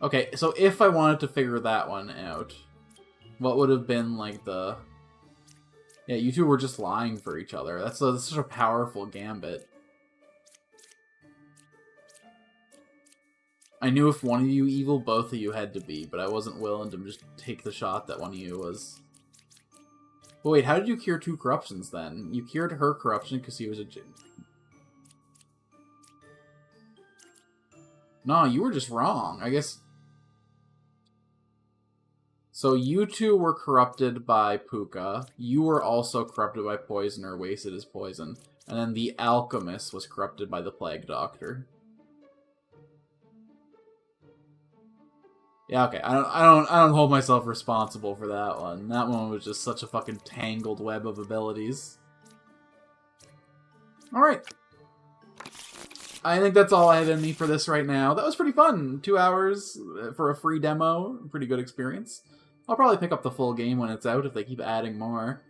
Okay, so if I wanted to figure that one out, what would have been, like, the... Yeah, you 2 were just lying for each other. That's such a powerful gambit. I knew if one of you evil, both of you had to be, but I wasn't willing to just take the shot that one of you was... But wait, how did you cure 2 corruptions, then? You cured her corruption because he was a... No, you were just wrong. I guess... So you 2 were corrupted by Puka. You were also corrupted by Poison or wasted as poison. And then the Alchemist was corrupted by the Plague Doctor. Yeah, okay. I don't hold myself responsible for that one. That one was just such a fucking tangled web of abilities. Alright. I think that's all I have in me for this right now. That was pretty fun. 2 hours for a free demo. Pretty good experience. I'll probably pick up the full game when it's out if they keep adding more.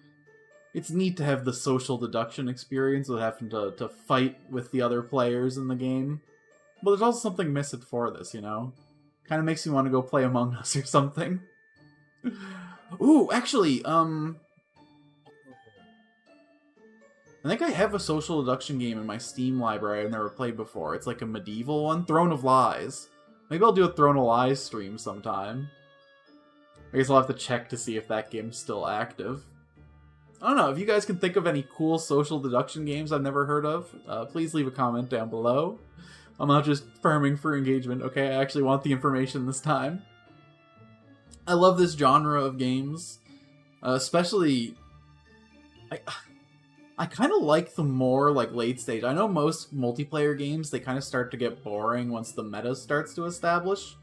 It's neat to have the social deduction experience without having to fight with the other players in the game. But there's also something missing for this, you know? Kind of makes me want to go play Among Us or something. Ooh, actually, I think I have a social deduction game in my Steam library I've never played before. It's like a medieval one, Throne of Lies. Maybe I'll do a Throne of Lies stream sometime. I guess I'll have to check to see if that game's still active. I don't know, if you guys can think of any cool social deduction games I've never heard of, please leave a comment down below. I'm not just farming for engagement, okay? I actually want the information this time. I love this genre of games, especially... I kind of like the more, like, late stage. I know most multiplayer games, they kind of start to get boring once the meta starts to establish.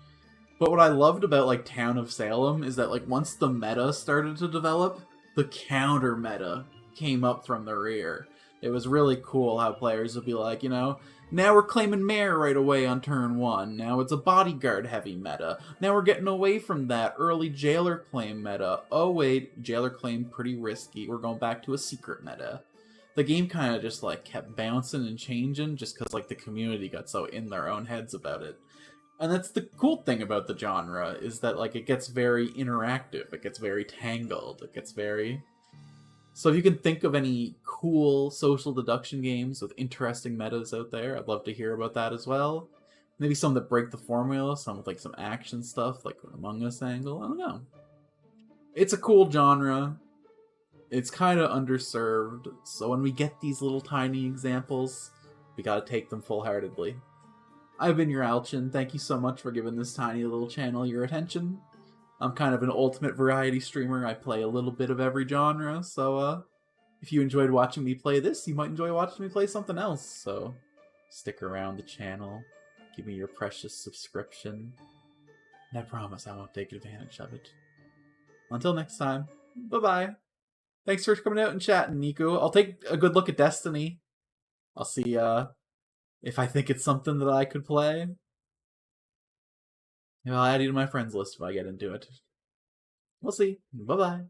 But what I loved about, like, Town of Salem is that, like, once the meta started to develop, the counter meta came up from the rear. It was really cool how players would be like, you know, now we're claiming mayor right away on turn 1. Now it's a bodyguard heavy meta. Now we're getting away from that early jailer claim meta. Oh wait, jailer claim pretty risky. We're going back to a secret meta. The game kind of just, like, kept bouncing and changing just because, like, the community got so in their own heads about it. And that's the cool thing about the genre, is that, like, it gets very interactive, it gets very tangled, it gets very... So if you can think of any cool social deduction games with interesting metas out there, I'd love to hear about that as well. Maybe some that break the formula, some with, like, some action stuff, like an Among Us angle, I don't know. It's a cool genre. It's kind of underserved, so when we get these little tiny examples, we gotta take them full-heartedly. I've been your Alchin, thank you so much for giving this tiny little channel your attention. I'm kind of an ultimate variety streamer, I play a little bit of every genre, so if you enjoyed watching me play this, you might enjoy watching me play something else, so stick around the channel, give me your precious subscription, and I promise I won't take advantage of it. Until next time, bye-bye! Thanks for coming out and chatting, Nico. I'll take a good look at Destiny. I'll see if I think it's something that I could play. I'll add you to my friends list if I get into it. We'll see. Bye-bye.